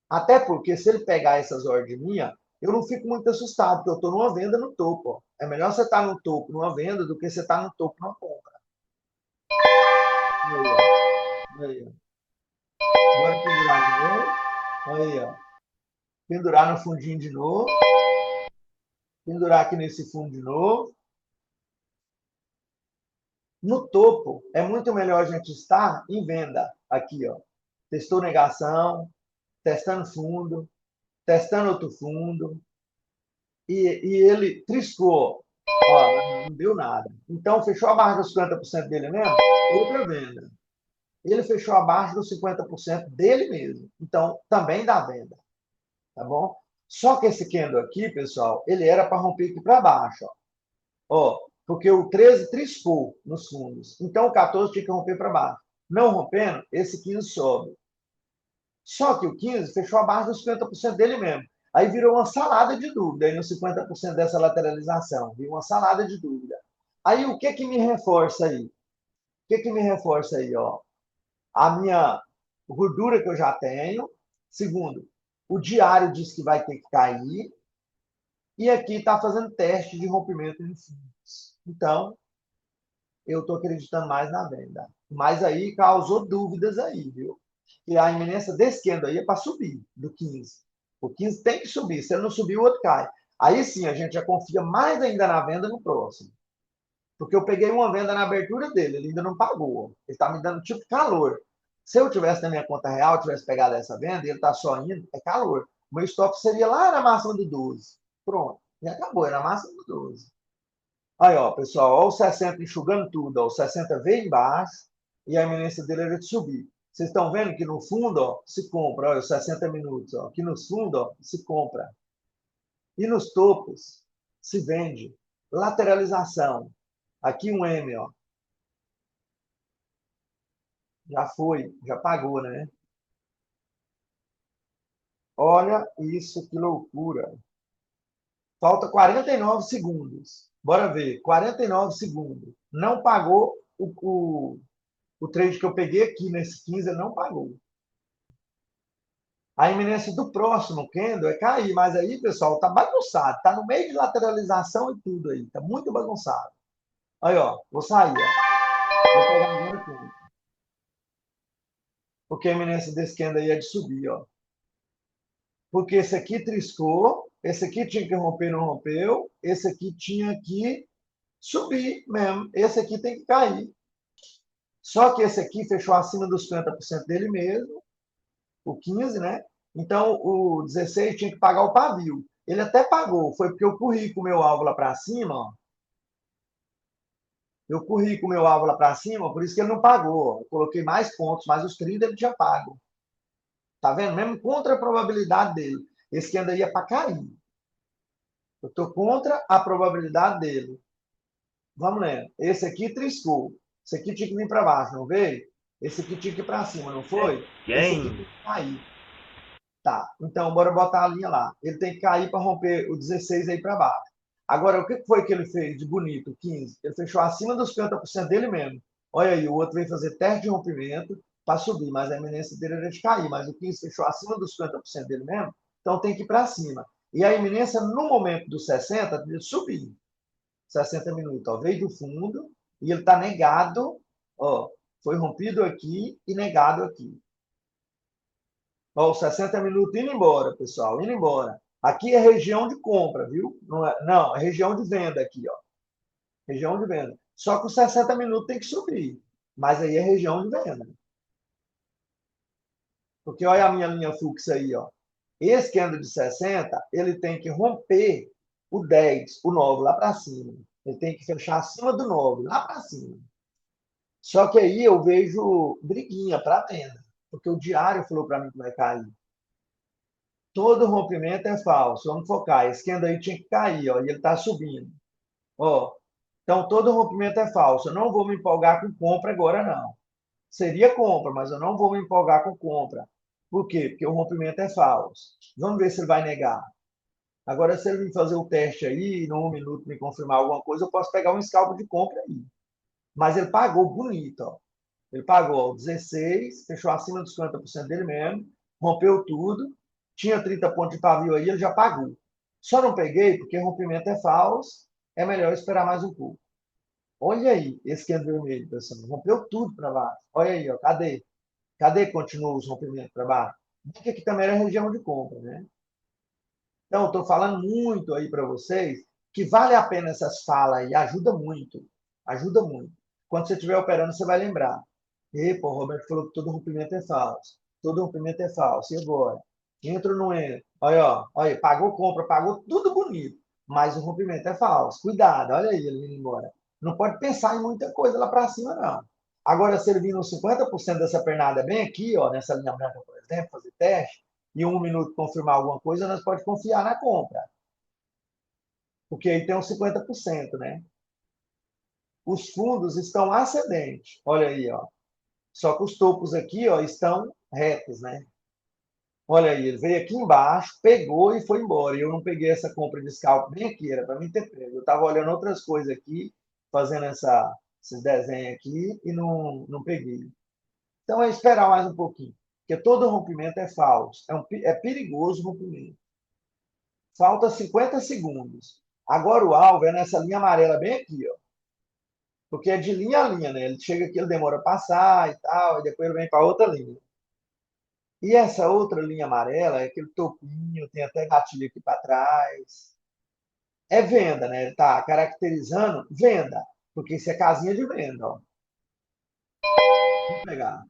Até porque, se ele pegar essas ordens minhas, eu não fico muito assustado, porque eu estou numa venda no topo. Ó. É melhor você estar no topo numa venda do que você estar no topo numa compra. Aí, ó. Aí, ó. Agora pendurar de novo. Aí, ó. Pendurar no fundinho de novo. Pendurar aqui nesse fundo de novo. No topo, é muito melhor a gente estar em venda. Aqui, ó. Testou negação, testando fundo, testando outro fundo, e ele triscou. Ó, não deu nada. Então, fechou abaixo dos 50% dele mesmo? Outra venda. Ele fechou abaixo dos 50% dele mesmo. Então, também dá venda. Tá bom? Só que esse candle aqui, pessoal, ele era para romper aqui para baixo. Ó, porque o 13 triscou nos fundos. Então, o 14 tinha que romper para baixo. Não rompendo, esse 15 sobe. Só que o 15 fechou abaixo dos 50% dele mesmo. Aí virou uma salada de dúvida, aí nos 50% dessa lateralização. Virou uma salada de dúvida. Aí o que me reforça aí? O que me reforça aí? Ó? A minha gordura que eu já tenho. Segundo, o diário diz que vai ter que cair. E aqui está fazendo teste de rompimento de fundos. Então, eu estou acreditando mais na venda. Mas aí causou dúvidas aí, viu? E a iminência desse candle aí é para subir, do 15. O 15 tem que subir, se ele não subir, o outro cai. Aí sim, a gente já confia mais ainda na venda no próximo. Porque eu peguei uma venda na abertura dele, ele ainda não pagou. Ele está me dando tipo calor. Se eu tivesse na minha conta real, tivesse pegado essa venda, e ele está só indo, é calor. O meu stop seria lá na máxima do 12. Pronto. E acabou, é na máxima do 12. Aí, ó, pessoal, ó, o 60 enxugando tudo, ó, o 60 veio embaixo e a iminência dele era de subir. Vocês estão vendo que no fundo, ó, se compra, ó, os 60 minutos, ó, aqui no fundo, ó, se compra. E nos topos, se vende. Lateralização. Aqui um M, ó. Já foi, já pagou, né? Olha isso, que loucura. Falta 49 segundos. Bora ver, 49 segundos. Não pagou o trade que eu peguei aqui nesse 15, não pagou. A iminência do próximo candle é cair, mas aí, pessoal, tá bagunçado. Tá no meio de lateralização e tudo aí. Tá muito bagunçado. Aí, ó, vou sair, ó. Vou pegar agora tudo. Porque a iminência desse candle aí é de subir, ó. Porque esse aqui triscou, esse aqui tinha que romper, não rompeu, esse aqui tinha que subir mesmo, esse aqui tem que cair. Só que esse aqui fechou acima dos 50% dele mesmo, o 15, né? Então, o 16 tinha que pagar o pavio. Ele até pagou, foi porque eu corri com o meu alvo lá para cima, ó. Eu corri com o meu alvo lá para cima, por isso que ele não pagou. Eu coloquei mais pontos, mas os 30 ele tinha pago. Tá vendo? Mesmo contra a probabilidade dele. Esse que andaria para cair. Eu estou contra a probabilidade dele. Vamos lendo. Esse aqui triscou. Esse aqui tinha que vir para baixo, não veio? Esse aqui tinha que ir para cima, não foi? Esse aqui tem que cair. Tá, então bora botar a linha lá. Ele tem que cair para romper o 16 aí para baixo. Agora, o que foi que ele fez de bonito, o 15? Ele fechou acima dos 50% dele mesmo. Olha aí, o outro veio fazer teste de rompimento para subir, mas a iminência dele era de cair. Mas o 15 fechou acima dos 50% dele mesmo, então tem que ir para cima. E a iminência, no momento dos 60, de subir. 60 minutos, ó, veio do fundo e ele está negado, ó, foi rompido aqui e negado aqui. Ó, 60 minutos indo embora, pessoal, indo embora. Aqui é região de compra, viu? Não, é região de venda aqui, ó. Região de venda. Só que os 60 minutos tem que subir. Mas aí é região de venda. Porque olha a minha linha fluxo aí, ó. Esse candle de 60, ele tem que romper o 10, o 9 lá para cima. Ele tem que fechar acima do 9, lá para cima. Só que aí eu vejo briguinha para venda. Porque o diário falou para mim que vai cair. Todo rompimento é falso. Vamos focar. Esse candle aí tinha que cair, ó, e ele está subindo. Ó, então, todo rompimento é falso. Eu não vou me empolgar com compra agora, não. Seria compra, mas eu não vou me empolgar com compra. Por quê? Porque o rompimento é falso. Vamos ver se ele vai negar. Agora, se ele me fazer o teste aí, em 1 minuto me confirmar alguma coisa, eu posso pegar um scalp de compra aí. Mas ele pagou bonito, ó. Ele pagou 16, fechou acima dos 50% dele mesmo, rompeu tudo, tinha 30 pontos de pavio aí, ele já pagou. Só não peguei porque rompimento é falso, é melhor esperar mais um pouco. Olha aí, esse candle vermelho, pessoal, rompeu tudo para baixo. Olha aí, ó, cadê? Cadê que continua os rompimentos para baixo? Porque aqui também era região de compra, né? Então, estou falando muito aí para vocês que vale a pena essas falas aí, ajuda muito. Ajuda muito. Quando você estiver operando, você vai lembrar. E, pô, o Roberto falou que todo rompimento é falso. Todo rompimento é falso. E agora? Entra ou não entra? Olha, ó, olha, pagou compra, pagou tudo bonito. Mas o rompimento é falso. Cuidado, olha aí ele indo embora. Não pode pensar em muita coisa lá para cima, não. Agora, se ele vir nos 50% dessa pernada bem aqui, ó, nessa linha branca, por exemplo, fazer teste, e 1 minuto confirmar alguma coisa, nós pode confiar na compra. Porque aí tem uns 50%, né? Os fundos estão ascendentes. Olha aí, ó. Só que os topos aqui, ó, estão retos, né? Olha aí, ele veio aqui embaixo, pegou e foi embora. E eu não peguei essa compra de scalp bem aqui, era para mim ter pego. Eu estava olhando outras coisas aqui, fazendo esses desenhos aqui e não peguei. Então é esperar mais um pouquinho. Porque todo rompimento é falso. É perigoso o rompimento. Falta 50 segundos. Agora o alvo é nessa linha amarela bem aqui, ó. porque é de linha a linha, né? Ele chega aqui, ele demora a passar e tal, e depois ele vem para outra linha. E essa outra linha amarela é aquele topinho, tem até gatilho aqui para trás. É venda, né? Ele está caracterizando venda, porque isso é casinha de venda, ó. Vamos pegar.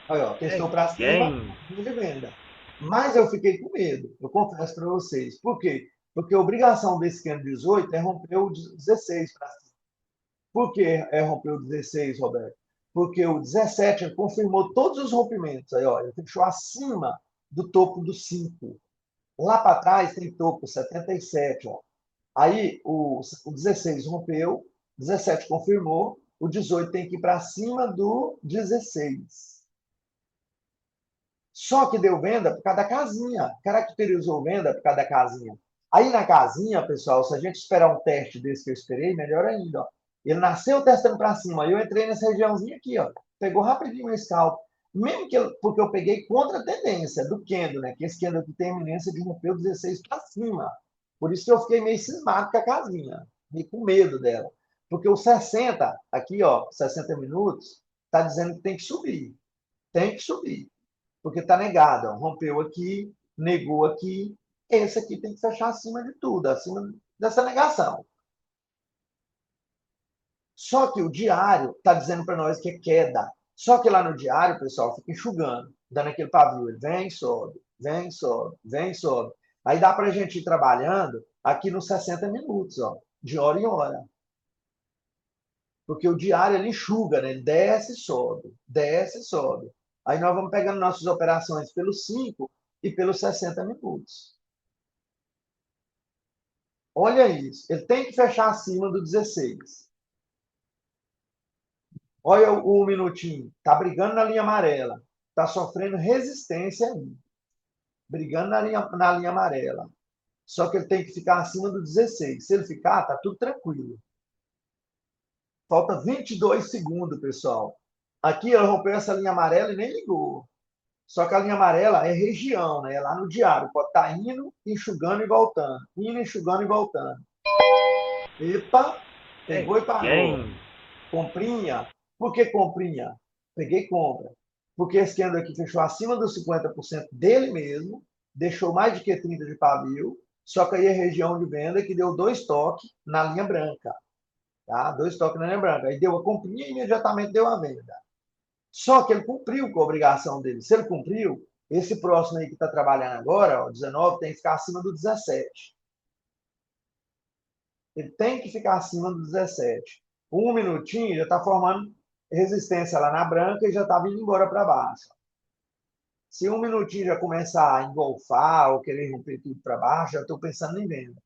Aí, ó, É testou para cima, quem? casinha de venda. Mas eu fiquei com medo, eu confesso para vocês. Por quê? Porque a obrigação desse cano 18 é romper o 16 para cima. Por que é romper o 16, Roberto? Porque o 17 ele confirmou todos os rompimentos. Aí, ó, ele fechou acima do topo do 5. Lá para trás tem topo 77, ó. Aí o 16 rompeu, 17 confirmou, o 18 tem que ir para cima do 16. Só que deu venda por causa da casinha, caracterizou venda por causa da casinha. Aí na casinha, pessoal, se a gente esperar um teste desse que eu esperei, melhor ainda. Ó. Ele nasceu testando para cima, aí eu entrei nessa regiãozinha aqui, ó, pegou rapidinho o scalp. Mesmo que porque eu peguei contra a tendência do Kendo, né? Que esse Kendo aqui tem a iminência de romper o 16 para cima. Por isso que eu fiquei meio cismado com a casinha, meio com medo dela. Porque o 60, aqui, ó, 60 minutos, está dizendo que tem que subir. Tem que subir porque está negado. Ó. Rompeu aqui, negou aqui. Esse aqui tem que fechar acima de tudo, acima dessa negação. Só que o diário está dizendo para nós que é queda. Só que lá no diário, pessoal, fica enxugando, dando aquele pavio. Ele vem, sobe, vem, sobe, vem, sobe. Aí dá para a gente ir trabalhando aqui nos 60 minutos, ó, de hora em hora. Porque o diário ele enxuga, né? Ele desce e sobe, desce e sobe. Aí nós vamos pegando nossas operações pelos 5 e pelos 60 minutos. Olha isso. Ele tem que fechar acima do 16. Olha o minutinho. Está brigando na linha amarela. Está sofrendo resistência aí. Brigando na linha amarela. Só que ele tem que ficar acima do 16. Se ele ficar, está tudo tranquilo. Falta 22 segundos, pessoal. Aqui ele rompeu essa linha amarela e nem ligou. Só que a linha amarela é região, né? É lá no diário. Pode estar indo, enxugando e voltando. Indo, enxugando e voltando. Epa, É pegou e parou. quem? Comprinha. Por que comprinha? Peguei compra. Porque esse candle aqui fechou acima dos 50% dele mesmo, deixou mais de que 30 de pavio, só que aí é região de venda que deu 2 toques na linha branca. Tá? 2 toques na linha branca. Aí deu a comprinha e imediatamente deu a venda. Só que ele cumpriu com a obrigação dele. Se ele cumpriu, esse próximo aí que está trabalhando agora, ó, 19, tem que ficar acima do 17. Ele tem que ficar acima do 17. Um minutinho já está formando resistência lá na branca e já está vindo embora para baixo. Se um minutinho já começar a engolfar ou querer romper tudo para baixo, já estou pensando em venda.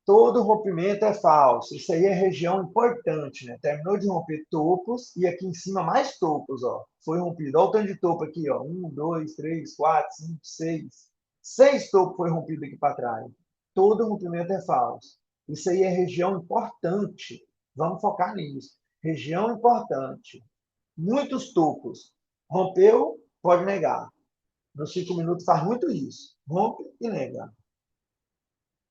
Todo rompimento é falso. Isso aí é região importante, né? Terminou de romper topos e aqui em cima mais topos, ó. Foi rompido. Olha o tanto de topo aqui, ó. 1, 2, 3, 4, 5, 6. 6 topos foi rompido aqui para trás. Todo rompimento é falso. Isso aí é região importante. Vamos focar nisso. Região importante. Muitos topos. Rompeu, pode negar. Nos 5 minutos faz muito isso. Rompe e nega.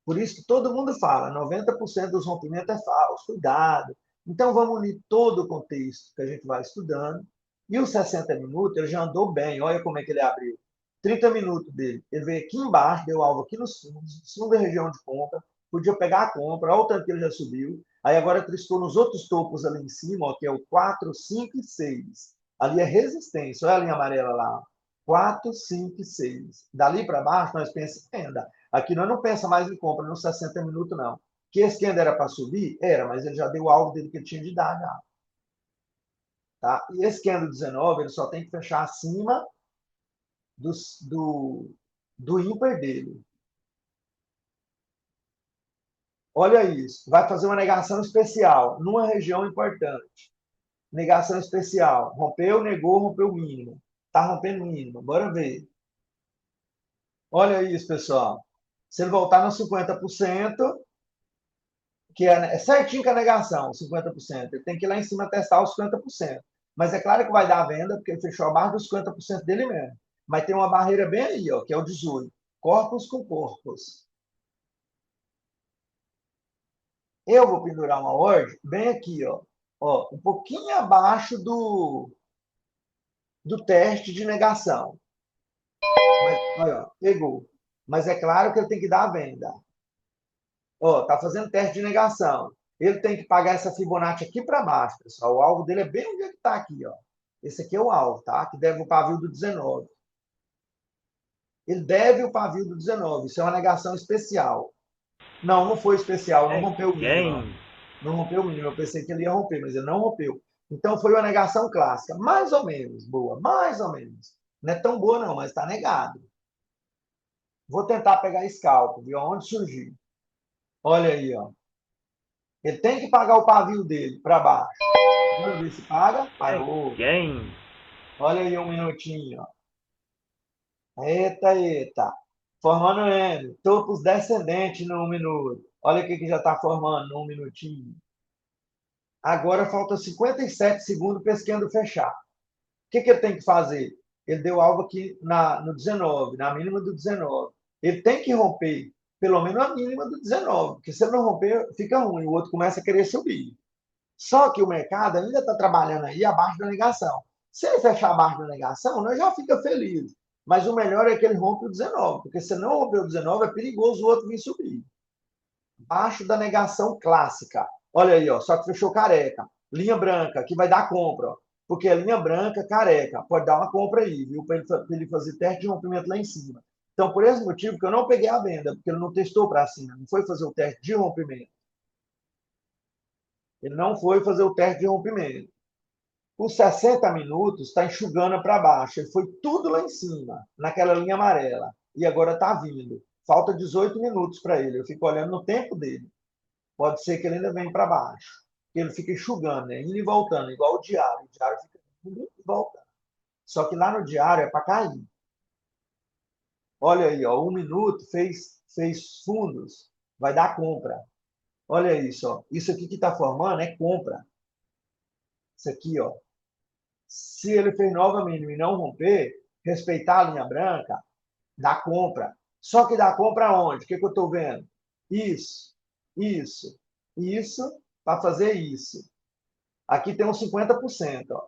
Por isso que todo mundo fala, 90% dos rompimentos é falso, cuidado. Então vamos unir todo o contexto que a gente vai estudando. E os 60 minutos, ele já andou bem, olha como é que ele abriu. 30 minutos dele, ele veio aqui embaixo, deu alvo aqui no segunda região de compra, podia pegar a compra, olha o tanto que ele já subiu. Aí agora tristou nos outros topos ali em cima, ó, que é o 4, 5 e 6. Ali é resistência, olha a linha amarela lá. 4, 5 e 6. Dali para baixo, nós pensamos em venda. Aqui nós não pensa mais em compra nos 60 minutos, não. Que esse Kendo era para subir? Era, mas ele já deu o alvo dele que ele tinha de dar já. Tá? E esse Kendo 19, ele só tem que fechar acima do ímpar dele. Olha isso. Vai fazer uma negação especial numa região importante. Negação especial. Rompeu, negou, rompeu o mínimo. Está rompendo o mínimo. Bora ver. Olha isso, pessoal. Se ele voltar nos 50%, que é certinho com a negação, 50%. Ele tem que ir lá em cima testar os 50%. Mas é claro que vai dar a venda, porque ele fechou abaixo dos 50% dele mesmo. Mas tem uma barreira bem aí, ó, que é o 18. Corpos com corpos. Eu vou pendurar uma ordem bem aqui, ó, um pouquinho abaixo do teste de negação. Mas, olha, ó, pegou. Mas é claro que ele tem que dar a venda. Ó, tá fazendo teste de negação. Ele tem que pagar essa Fibonacci aqui para baixo, pessoal. O alvo dele é bem onde ele está aqui, ó. Esse aqui é o alvo, tá? Que deve o pavio do 19. Ele deve o pavio do 19. Isso é uma negação especial. Não, não foi especial, não É rompeu o mínimo. Ó. quem? Não rompeu o mínimo. Eu pensei que ele ia romper, mas ele não rompeu. Então foi uma negação clássica. Mais ou menos boa, mais ou menos. Não é tão boa, não, mas está negado. Vou tentar pegar scalpo, viu? Onde surgir. Olha aí, ó. Ele tem que pagar o pavio dele para baixo. Vamos ver se paga. É Pagou. quem? Olha aí um minutinho. Ó. Eita, eita. Formando N. Topos descendentes no 1 minuto. Olha o que já está formando no 1 minutinho. Agora falta 57 segundos para esse candle fechar. O que ele tem que fazer? Ele deu algo aqui no 19, na mínima do 19. Ele tem que romper pelo menos a mínima do 19, porque se ele não romper, fica ruim. O outro começa a querer subir. Só que o mercado ainda está trabalhando aí abaixo da negação. Se ele fechar abaixo da negação, nós já fica feliz. Mas o melhor é que ele rompe o 19, porque se não romper o 19, é perigoso o outro vir subir. Abaixo da negação clássica. Olha aí, ó, só que fechou careca. Linha branca, que vai dar compra, ó, porque a linha branca, careca, pode dar uma compra aí, viu? Para ele fazer teste de rompimento lá em cima. Então, por esse motivo que eu não peguei a venda, porque ele não testou para cima, não foi fazer o teste de rompimento. Ele não foi fazer o teste de rompimento. Os 60 minutos está enxugando para baixo. Ele foi tudo lá em cima, naquela linha amarela. E agora está vindo. Falta 18 minutos para ele. Eu fico olhando no tempo dele. Pode ser que ele ainda venha para baixo. Ele fica enxugando, né? Indo e voltando, igual o diário. O diário fica indo e voltando. Só que lá no diário é para cair. Olha aí, ó, 1 minuto fez fundos. Vai dar compra. Olha isso, ó. Isso aqui que está formando é compra. Isso aqui, ó. Se ele fez nova mínima e não romper, respeitar a linha branca, dá compra. Só que dá compra onde? O que eu estou vendo? Isso, isso, isso, para fazer isso. Aqui tem uns 50%. Ó.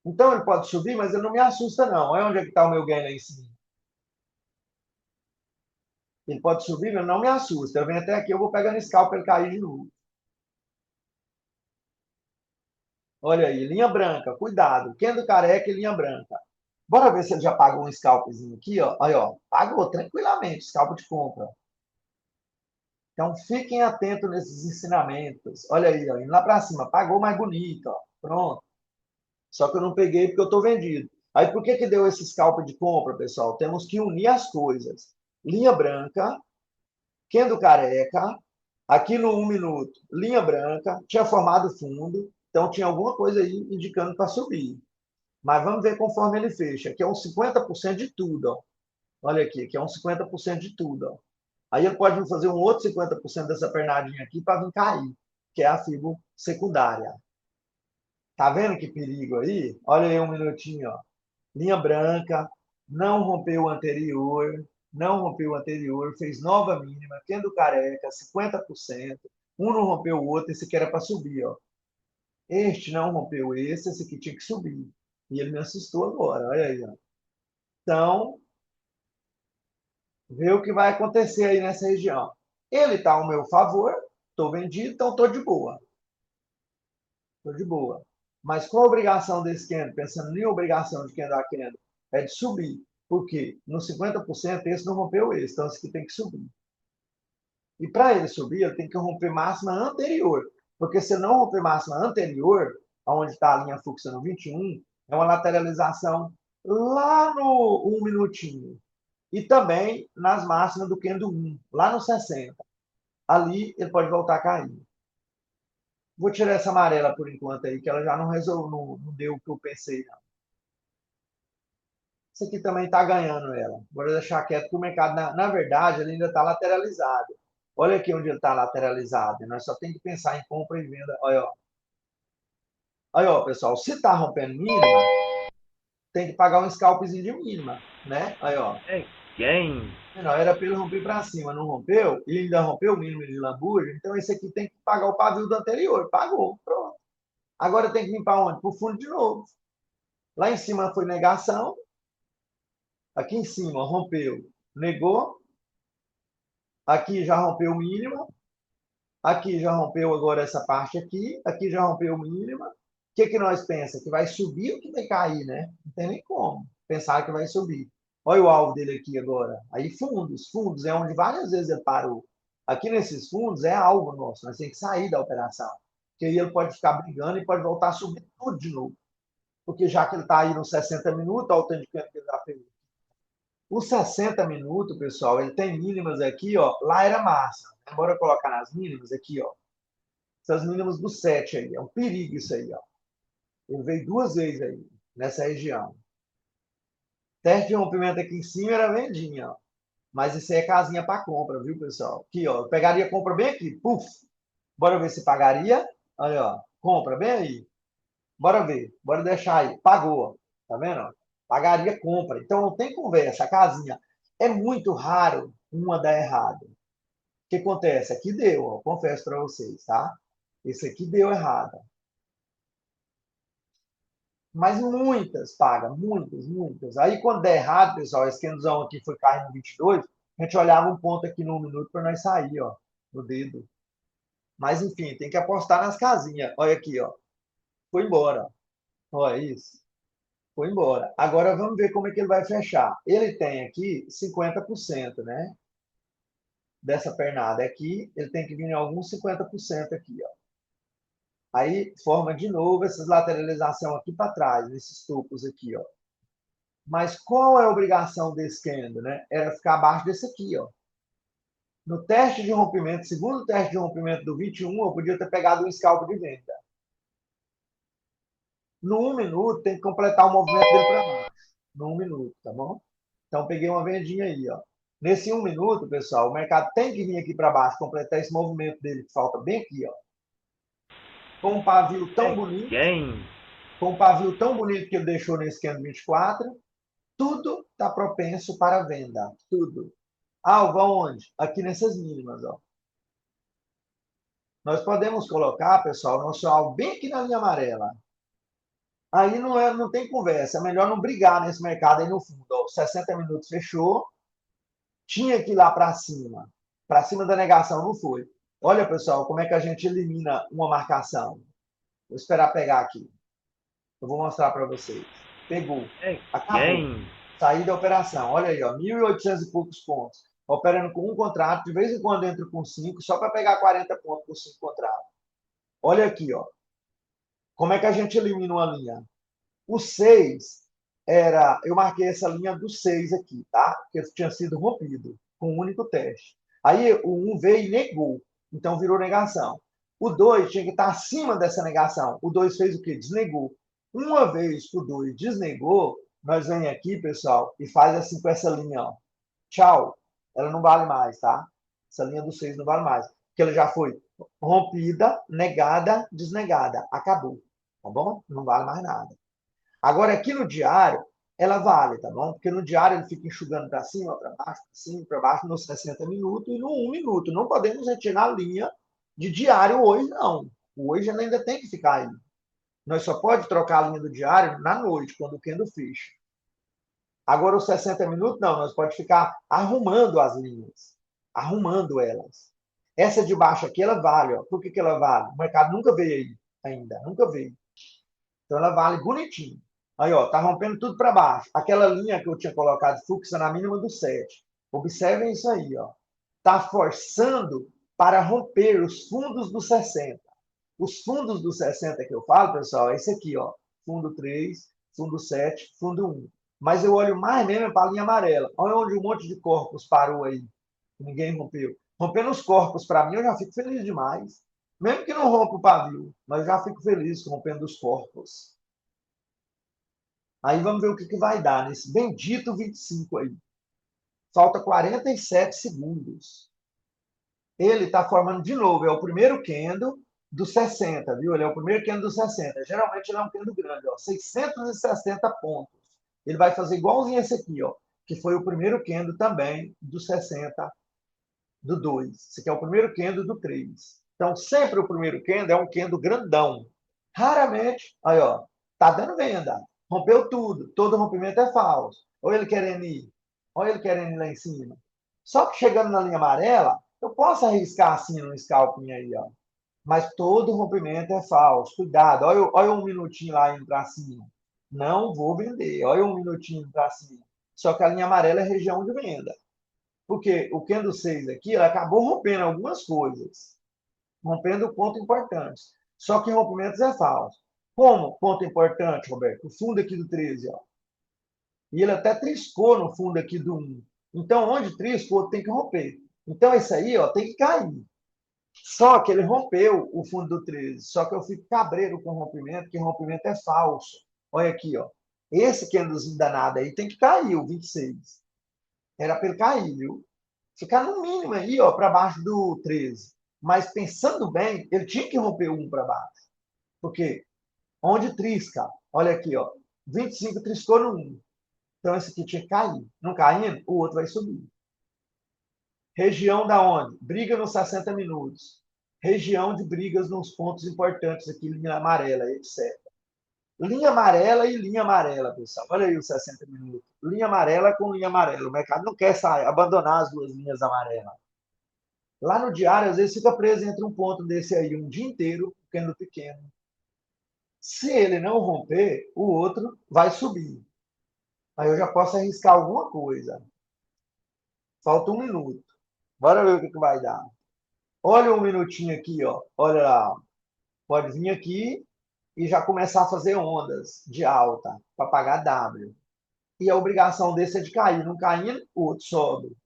Então ele pode subir, mas ele não me assusta, não. Olha onde é que está o meu gain lá em cima. Ele pode subir, mas não me assusta. Eu venho até aqui, eu vou pegando scalp para ele cair de novo. Olha aí, linha branca, cuidado. Kendo careca e linha branca. Bora ver se ele já pagou um scalpzinho aqui, ó. Aí, ó. Pagou tranquilamente, scalp de compra. Então, fiquem atentos nesses ensinamentos. Olha aí, ó, indo lá para cima. Pagou mais bonito, ó. Pronto. Só que eu não peguei porque eu estou vendido. Aí, por que que deu esse scalp de compra, pessoal? Temos que unir as coisas. Linha branca, Kendo careca, aqui no 1 minuto, linha branca, tinha formado fundo, então tinha alguma coisa aí indicando para subir. Mas vamos ver conforme ele fecha, que é uns 50% de tudo, ó. Olha aqui, que é uns 50% de tudo, ó. Aí ele pode fazer um outro 50% dessa pernadinha aqui para vir cair, que é a fibra secundária. Tá vendo que perigo aí? Olha aí 1 minutinho, ó. Linha branca, não rompeu o anterior, não rompeu o anterior, fez nova mínima, tendo careca, 50%. Um não rompeu o outro, esse aqui era para subir, ó. Este não rompeu esse aqui tinha que subir. E ele me assustou agora, olha aí, ó. Então, ver o que vai acontecer aí nessa região. Ele está ao meu favor, estou vendido, então estou de boa. Estou de boa. Mas com a obrigação desse candle, pensando em obrigação de quem dá candle, é de subir. Por quê? No 50%, esse não rompeu esse, então esse aqui tem que subir. E para ele subir, ele tem que romper máxima anterior. Porque se não romper máxima anterior, onde está a linha fluxa no 21, é uma lateralização lá no 1 minutinho. E também nas máximas do candle 1, lá no 60. Ali ele pode voltar a cair. Vou tirar essa amarela por enquanto aí, que ela já não resolveu, não deu o que eu pensei. Não. Isso aqui também está ganhando ela. Vou deixar quieto que o mercado, na verdade, ele ainda está lateralizado. Olha aqui onde ele está lateralizado. Nós só tem que pensar em compra e venda. Olha, ó. Olha, ó, pessoal, se está rompendo mínima, tem que pagar um scalpzinho de mínima, né? Aí, ó. É Quem? Não, era para ele romper para cima, não rompeu, e ainda rompeu o mínimo de lambuja, então esse aqui tem que pagar o pavio do anterior. Pagou, pronto. Agora tem que vir para onde? Para o fundo de novo. Lá em cima foi negação, aqui em cima rompeu, negou, aqui já rompeu o mínimo, aqui já rompeu agora essa parte aqui já rompeu o mínimo. O que, que nós pensamos? Que vai subir ou que vai cair, né? Não tem nem como pensar que vai subir. Olha o alvo dele aqui agora. Aí fundos é onde várias vezes ele parou. Aqui nesses fundos é alvo nosso, nós temos que sair da operação. Porque aí ele pode ficar brigando e pode voltar a subir tudo de novo. Porque já que ele está aí nos 60 minutos, olha o tanto de tempo que ele já fez. Os 60 minutos, pessoal, ele tem mínimas aqui, ó. Lá era máxima. Bora colocar nas mínimas aqui, ó. Essas mínimas do 7 aí. É um perigo isso aí, ó. Ele veio duas vezes aí, nessa região. Teste de rompimento aqui em cima era vendinha, ó. Mas isso aí é casinha para compra, viu, pessoal? Aqui, ó. Eu pegaria a compra bem aqui. Puf! Bora ver se pagaria. Olha, ó. Compra bem aí. Bora ver. Bora deixar aí. Pagou. Tá vendo? Ó? Pagaria compra. Então não tem conversa. A casinha. É muito raro uma dar errado. O que acontece? Aqui deu, ó. Confesso para vocês, tá? Esse aqui deu errado. Mas muitas pagam, muitas, muitas. Aí quando der errado, pessoal, esse candlezão aqui foi caindo no 22, a gente olhava um ponto aqui no 1 minuto para nós sair, ó, no dedo. Mas enfim, tem que apostar nas casinhas. Olha aqui, ó. Foi embora. Olha isso. Foi embora. Agora vamos ver como é que ele vai fechar. Ele tem aqui 50%, né? Dessa pernada aqui, ele tem que vir em alguns 50% aqui, ó. Aí forma de novo essas lateralização aqui para trás, nesses topos aqui, ó. Mas qual é a obrigação desse candle, né? Era ficar abaixo desse aqui, ó. No teste de rompimento, segundo teste de rompimento do 21, eu podia ter pegado um scalp de venda. No 1 minuto, tem que completar o movimento dele para baixo. No 1 minuto, tá bom? Então, peguei uma vendinha aí, ó. Nesse 1 minuto, pessoal, o mercado tem que vir aqui para baixo, completar esse movimento dele que falta bem aqui, ó. Com um pavio tão bonito, Quem? com um pavio tão bonito que ele deixou nesse candle 24, tudo está propenso para venda. Tudo. Alvo aonde? Aqui nessas mínimas, ó. Nós podemos colocar, pessoal, nosso alvo bem aqui na linha amarela. Aí não tem conversa. É melhor não brigar nesse mercado aí no fundo. Ó, 60 minutos fechou. Tinha que ir lá para cima. Para cima da negação, não foi. Olha, pessoal, como é que a gente elimina uma marcação. Vou esperar pegar aqui. Eu vou mostrar para vocês. Pegou. Acabou. Quem? Saí da operação. Olha aí, ó, 1.800 e poucos pontos. Operando com um contrato, de vez em quando entro com 5, só para pegar 40 pontos por 5 contratos. Olha aqui, ó. Como é que a gente elimina uma linha? O 6 era. Eu marquei essa linha do 6 aqui, tá? Que tinha sido rompido com um único teste. Aí o 1 veio e negou. Então virou negação. O 2 tinha que estar acima dessa negação. O 2 fez o quê? Desnegou. Uma vez que o 2 desnegou, nós vem aqui, pessoal, e faz assim com essa linha, ó. Tchau. Ela não vale mais, tá? Essa linha do 6 não vale mais. Porque ela já foi rompida, negada, desnegada. Acabou. Tá bom? Não vale mais nada. Agora, aqui no diário, ela vale, tá bom? Porque no diário ele fica enxugando para cima, para baixo, para cima, para baixo, nos 60 minutos e no 1 minuto. Não podemos retirar a linha de diário hoje, não. O hoje ela ainda tem que ficar aí. Nós só pode trocar a linha do diário na noite, quando o candle fecha. Agora, os 60 minutos, não. Nós pode ficar arrumando as linhas. Arrumando elas. Essa de baixo aqui, ela vale. Ó. Por que ela vale? O mercado nunca veio aí ainda. Nunca veio. Então, ela vale bonitinho. Aí, ó, tá rompendo tudo para baixo. Aquela linha que eu tinha colocado fluxo na mínima do 7. Observem isso aí, ó. Tá forçando para romper os fundos do 60. Os fundos do 60 que eu falo, pessoal, é esse aqui, ó. Fundo 3, fundo 7, fundo 1. Mas eu olho mais mesmo para a linha amarela. Olha onde um monte de corpos parou aí. Ninguém rompeu. Rompendo os corpos, para mim, eu já fico feliz demais. Mesmo que não rompa o pavio, mas eu já fico feliz rompendo os corpos. Aí vamos ver o que vai dar nesse bendito 25 aí. Falta 47 segundos. Ele está formando de novo. É o primeiro candle do 60, viu? Ele é o primeiro candle do 60. Geralmente ele é um candle grande, ó. 660 pontos. Ele vai fazer igualzinho esse aqui, ó. que foi o primeiro candle também do 60, do 2. Esse aqui é o primeiro candle do 3. Então, sempre o primeiro candle é um candle grandão. Raramente, aí, ó, tá dando venda. Rompeu tudo. Todo rompimento é falso. Ou ele querendo ir. Ou ele querendo ir lá em cima. Só que chegando na linha amarela, eu posso arriscar assim no scalping aí, ó. Mas todo rompimento é falso. Cuidado. Olha um minutinho lá indo para cima. Não vou vender. Olha um minutinho para cima. Só que a linha amarela é região de venda. Porque o candle 6 aqui, ela acabou rompendo algumas coisas. Rompendo pontos importantes. Só que rompimentos é falso. Como ponto importante, Roberto? O fundo aqui do 13, ó. E ele até triscou no fundo aqui do 1. Então, onde triscou, tem que romper. Então, esse aí, ó, tem que cair. Só que ele rompeu o fundo do 13. Só que eu fico cabreiro com o rompimento, porque rompimento é falso. Olha aqui, ó. Esse candlezinho danado aí tem que cair, o 26. Era para ele cair, viu? Ficar no mínimo aí, ó, para baixo do 13. Mas pensando bem, ele tinha que romper o 1 para baixo. Porque onde trisca, olha aqui, ó. 25 triscou no 1. Então esse aqui tinha que cair. Não caindo, o outro vai subir. Região da onde? Briga nos 60 minutos. Região de brigas nos pontos importantes aqui, linha amarela, etc. Linha amarela e linha amarela, pessoal. Olha aí os 60 minutos. Linha amarela com linha amarela. O mercado não quer sair, abandonar as duas linhas amarelas. Lá no diário, às vezes, fica preso entre um ponto desse aí um dia inteiro, pequeno pequeno. Se ele não romper, o outro vai subir. Aí eu já posso arriscar alguma coisa. Falta um minuto. Bora ver o que vai dar. Olha um minutinho aqui, ó. Olha lá. Pode vir aqui e já começar a fazer ondas de alta para pagar W. E a obrigação desse é de cair. Não caindo, o outro sobe.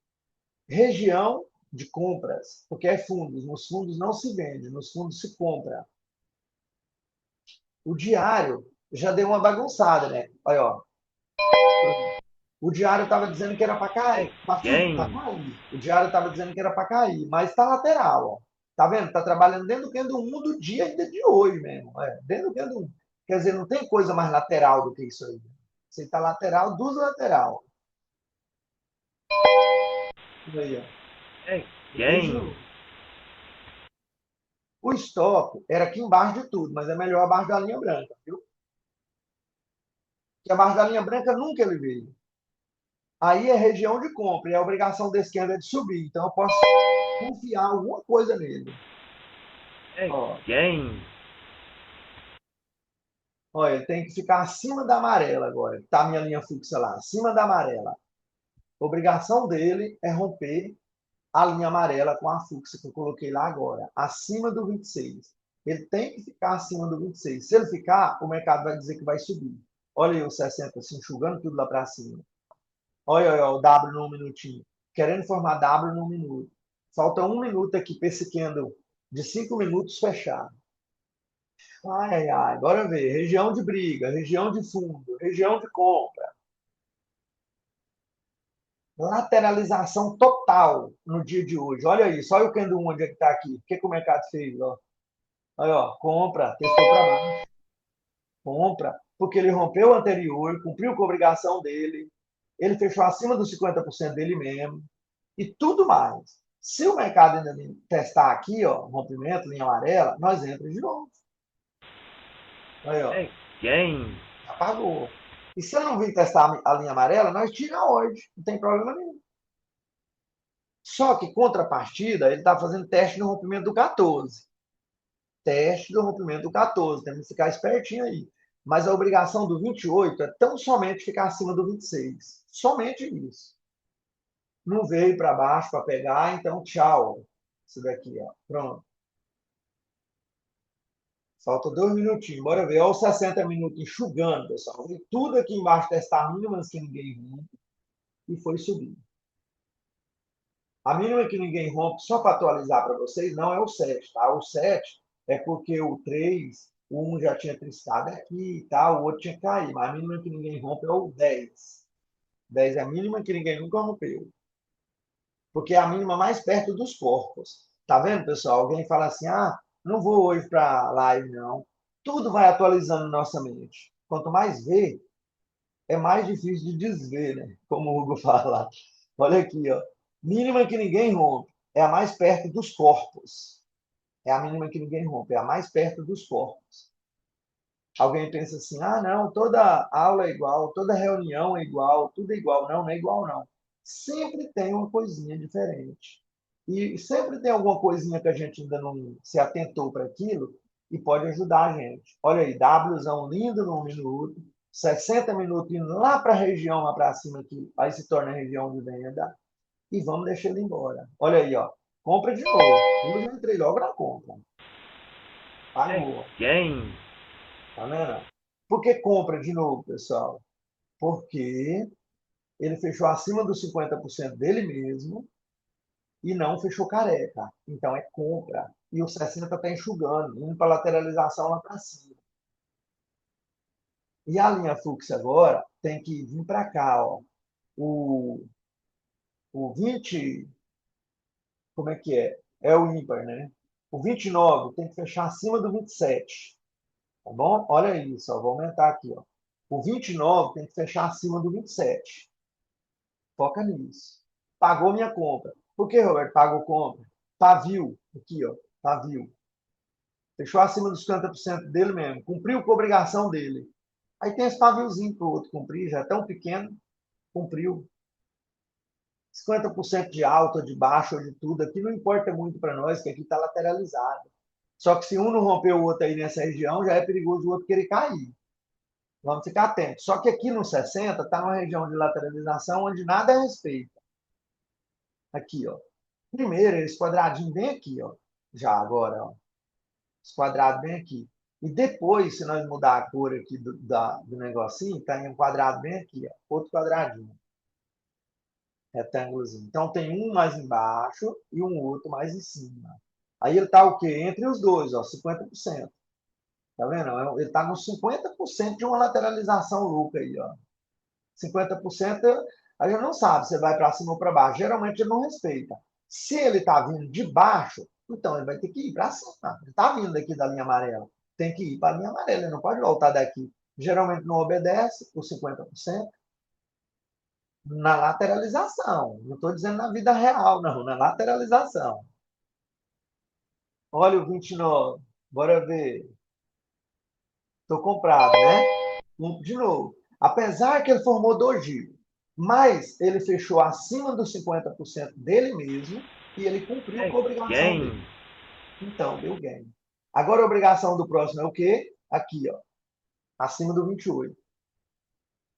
Região de compras, porque é fundos. Nos fundos não se vende, nos fundos se compra. O diário já deu uma bagunçada, né? Olha, ó. O diário estava dizendo que era para cair, para cair. O diário estava dizendo que era para cair, mas está lateral, ó. Tá vendo? Está trabalhando dentro do candle 1 do dia ainda de hoje mesmo. Dentro do candle 1. Quer dizer, não tem coisa mais lateral do que isso aí. Você está lateral dos lateral. Aí, ó. O stop era aqui embaixo de tudo, mas é melhor abaixo da linha branca, viu? Porque abaixo da linha branca nunca ele veio. Aí é região de compra, e a obrigação desse candle é de subir. Então eu posso confiar alguma coisa nele. Ó. Olha, ele tem que ficar acima da amarela agora. Tá a minha linha fixa lá, acima da amarela. A obrigação dele é romper a linha amarela com a fixa que eu coloquei lá agora, acima do 26. Ele tem que ficar acima do 26. Se ele ficar, o mercado vai dizer que vai subir. Olha aí o 60 se enxugando tudo lá para cima. Olha o W num minutinho. Querendo formar W num minuto. Falta um minuto aqui para esse candle de 5 minutos fechar. Ai, ai, bora ver. Região de briga, região de fundo, região de compra. Lateralização total no dia de hoje. Olha isso, olha o candle 1 onde é que está aqui. O que o mercado fez? Ó? Olha, ó, compra, testou para baixo. Compra, porque ele rompeu o anterior, cumpriu com a obrigação dele, ele fechou acima dos 50% dele mesmo, e tudo mais. Se o mercado ainda testar aqui, ó, rompimento, linha amarela, nós entramos de novo. Aí, ó. Apagou. E se eu não vir testar a linha amarela, nós tiramos hoje. Não tem problema nenhum. Só que, contrapartida, ele está fazendo teste no rompimento do 14. Teste do rompimento do 14. Temos que ficar espertinho aí. Mas a obrigação do 28 é tão somente ficar acima do 26. Somente isso. Não veio para baixo para pegar, então tchau. Isso daqui, ó. Pronto. Falta 2 minutinhos. Bora ver. Olha os 60 minutos enxugando, pessoal. E tudo aqui embaixo testar mínimas que ninguém rompe. E foi subir. A mínima que ninguém rompe, só para atualizar para vocês, não é o 7, tá? O 7 é porque o 3, o 1 já tinha triscado aqui e tal, o outro tinha caído. Mas a mínima que ninguém rompe é o 10. 10 é a mínima que ninguém nunca rompeu. Porque é a mínima mais perto dos corpos. Tá vendo, pessoal? Alguém fala assim, não vou hoje para live, não. Tudo vai atualizando nossa mente. Quanto mais vê, é mais difícil de desver, né? Como o Hugo fala. Olha aqui, ó. Mínima que ninguém rompe. É a mais perto dos corpos. É a mínima que ninguém rompe. É a mais perto dos corpos. Alguém pensa assim, ah, não, toda aula é igual, toda reunião é igual, tudo é igual. Não, não é igual, não. Sempre tem uma coisinha diferente. E sempre tem alguma coisinha que a gente ainda não se atentou para aquilo e pode ajudar a gente. Olha aí, Wzão lindo no minuto, 60 minutos indo lá para a região, lá para cima, que aí se torna a região de venda, e vamos deixar ele embora. Olha aí, ó, compra de novo. Eu já entrei logo na compra. É Pagou. quem? Tá vendo? Por que compra de novo, pessoal? Porque ele fechou acima dos 50% dele mesmo e não fechou careca. Então é compra. E o 60 está enxugando, indo para lateralização lá para cima. E a linha fluxo agora tem que vir para cá. Ó. O, o 20, como é que é? É o ímpar, né? O 29 tem que fechar acima do 27. Tá bom? Olha isso, ó, vou aumentar aqui. Ó. O 29 tem que fechar acima do 27. Foca nisso. Pagou minha compra. Por que, Roberto? Pagou compra. Pavio. Aqui, ó. Pavio. Fechou acima dos 50% dele mesmo. Cumpriu com a obrigação dele. Aí tem esse paviozinho para o outro cumprir, já é tão pequeno, cumpriu. 50% de alto, ou de baixo, ou de tudo. Aqui não importa muito para nós, que aqui está lateralizado. Só que se um não romper o outro aí nessa região, já é perigoso o outro querer cair. Vamos ficar atentos. Só que aqui no 60 está uma região de lateralização onde nada é respeito. Aqui, ó. Primeiro, esse quadradinho bem aqui, ó. Já agora, ó. Esse quadrado bem aqui. E depois, se nós mudar a cor aqui do negocinho, tá em um quadrado bem aqui, ó. Outro quadradinho. Retângulozinho. Então tem um mais embaixo e um outro mais em cima. Aí ele tá o quê? Entre os dois, ó, 50%. Tá vendo? Ele tá nos 50% de uma lateralização louca aí, ó. 50% a gente não sabe se vai para cima ou para baixo. Geralmente ele não respeita. Se ele está vindo de baixo, então ele vai ter que ir para cima. Ele está vindo daqui da linha amarela. Tem que ir para a linha amarela, ele não pode voltar daqui. Geralmente não obedece os 50% na lateralização. Não estou dizendo na vida real, não, na lateralização. Olha o 29. Bora ver. Estou comprado, né? De novo. Apesar que ele formou doji, mas ele fechou acima dos 50% dele mesmo e ele cumpriu É com a obrigação quem? dele. Então, deu ganho. Agora a obrigação do próximo é o quê? Aqui, ó, acima do 28.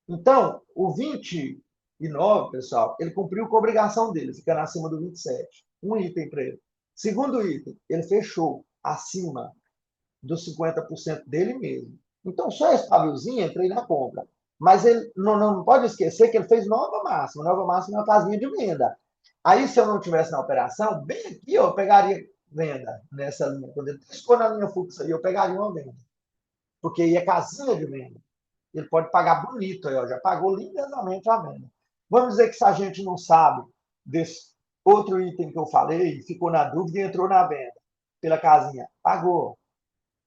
Então, o 29, pessoal, ele cumpriu com a obrigação dele, ficando acima do 27. Um item para ele. Segundo item, ele fechou acima dos 50% dele mesmo. Então, só esse paviozinho, entrei na compra. Mas ele não pode esquecer que ele fez nova máxima. Nova máxima é uma casinha de venda. Aí, se eu não tivesse na operação, bem aqui, eu pegaria venda nessa linha. Quando ele piscou na linha fluxo aí, eu pegaria uma venda. Porque aí é casinha de venda. Ele pode pagar bonito aí, ó, já pagou lindamente a venda. Vamos dizer que se a gente não sabe desse outro item que eu falei, ficou na dúvida e entrou na venda pela casinha, pagou.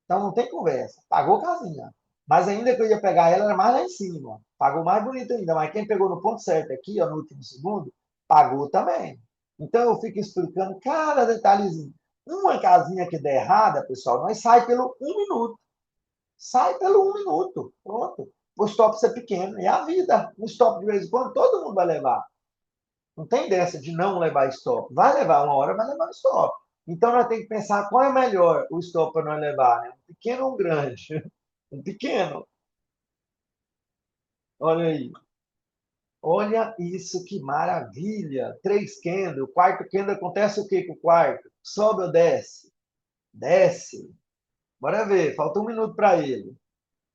Então não tem conversa. Pagou casinha. Mas ainda que eu ia pegar ela, era mais lá em cima. Pagou mais bonito ainda. Mas quem pegou no ponto certo aqui, ó, no último segundo, pagou também. Então eu fico explicando cada detalhezinho. Uma casinha que der errada, pessoal, nós sai pelo 1 minuto. Sai pelo 1 minuto. Pronto. O stop ser pequeno. É a vida. O stop, de vez em quando, todo mundo vai levar. Não tem dessa de não levar stop. Vai levar uma hora, vai levar stop. Então, nós temos que pensar qual é melhor o stop para nós levar, né? Um pequeno ou um grande? Um pequeno. Olha aí. Olha isso, que maravilha. 3 candle. O quarto candle acontece o que com o quarto? Sobe ou desce? Desce. Bora ver. Falta 1 minuto para ele.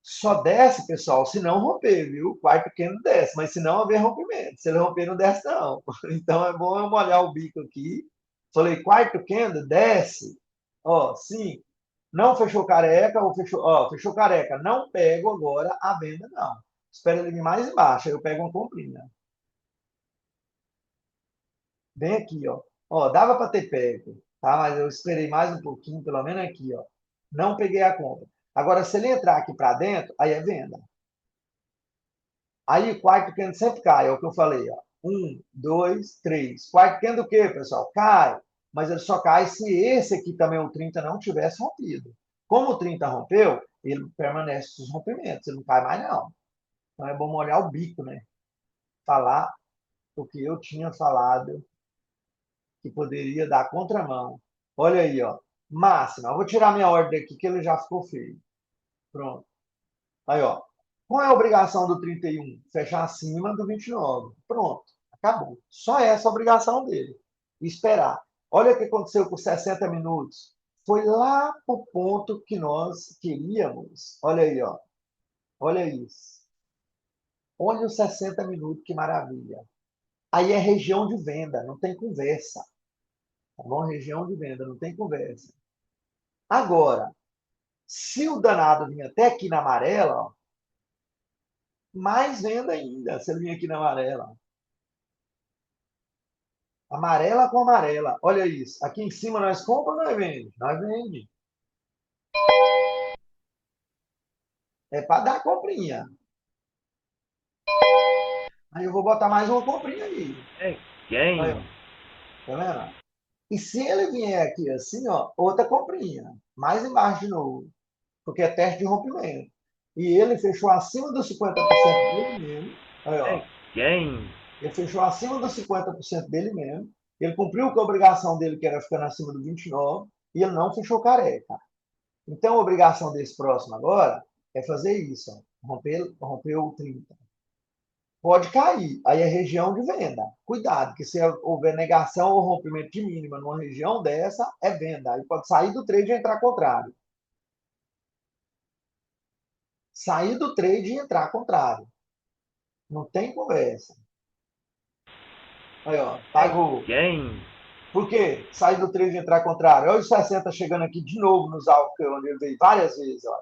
Só desce, pessoal, se não romper, viu? O quarto candle desce, mas se não haver rompimento. Se ele romper, não desce, não. Então é bom eu molhar o bico aqui. Falei, quarto candle, desce. Ó, sim. Não fechou careca, ou fechou, ó, fechou careca. Não pego agora a venda, não. Espera ele vir mais embaixo, aí eu pego uma comprinha. Bem aqui, ó. Ó, dava para ter pego, tá? Mas eu esperei mais um pouquinho, pelo menos aqui, ó. Não peguei a compra. Agora, se ele entrar aqui para dentro, aí é venda. Aí, quarto candle sempre cai, é o que eu falei, ó. 1, 2, 3. Quarto candle o quê, pessoal? Cai. Mas ele só cai se esse aqui também, o 30, não tivesse rompido. Como o 30 rompeu, ele permanece os rompimentos, ele não cai mais, não. Então é bom molhar o bico, né? Falar o que eu tinha falado que poderia dar contramão. Olha aí, ó. Máxima. Eu vou tirar minha ordem aqui, que ele já ficou feio. Pronto. Aí, ó. Qual é a obrigação do 31? Fechar acima do 29. Pronto. Acabou. Só essa a obrigação dele. Esperar. Olha o que aconteceu com 60 minutos. Foi lá para o ponto que nós queríamos. Olha aí, ó. Olha isso. Olha os 60 minutos, que maravilha. Aí é região de venda, não tem conversa. Tá bom? Região de venda, não tem conversa. Agora, se o danado vir até aqui na amarela, ó, mais venda ainda, se ele vir aqui na amarela. Amarela com amarela. Olha isso. Aqui em cima nós compramos ou nós vende? Nós vende. É para dar comprinha. Aí eu vou botar mais uma comprinha aí. É quem? Aí, ó. Tá vendo? E se ele vier aqui assim, ó, outra comprinha. Mais embaixo de novo. Porque é teste de rompimento. E ele fechou acima dos 50% dele mesmo. Aí, ó. É quem? Ele fechou acima dos 50% dele mesmo. Ele cumpriu com a obrigação dele, que era ficando acima do 29, e ele não fechou careca. Então, a obrigação desse próximo agora é fazer isso, ó, romper o 30. Pode cair, aí é região de venda. Cuidado, que se houver negação ou rompimento de mínima numa região dessa, é venda. Aí pode sair do trade e entrar contrário. Sair do trade e entrar contrário. Não tem conversa. Aí, ó, pagou. É quem? Por quê? Sair do trade e entrar contrário. Olha o 60 chegando aqui de novo nos alvos, onde ele veio várias vezes. Ó.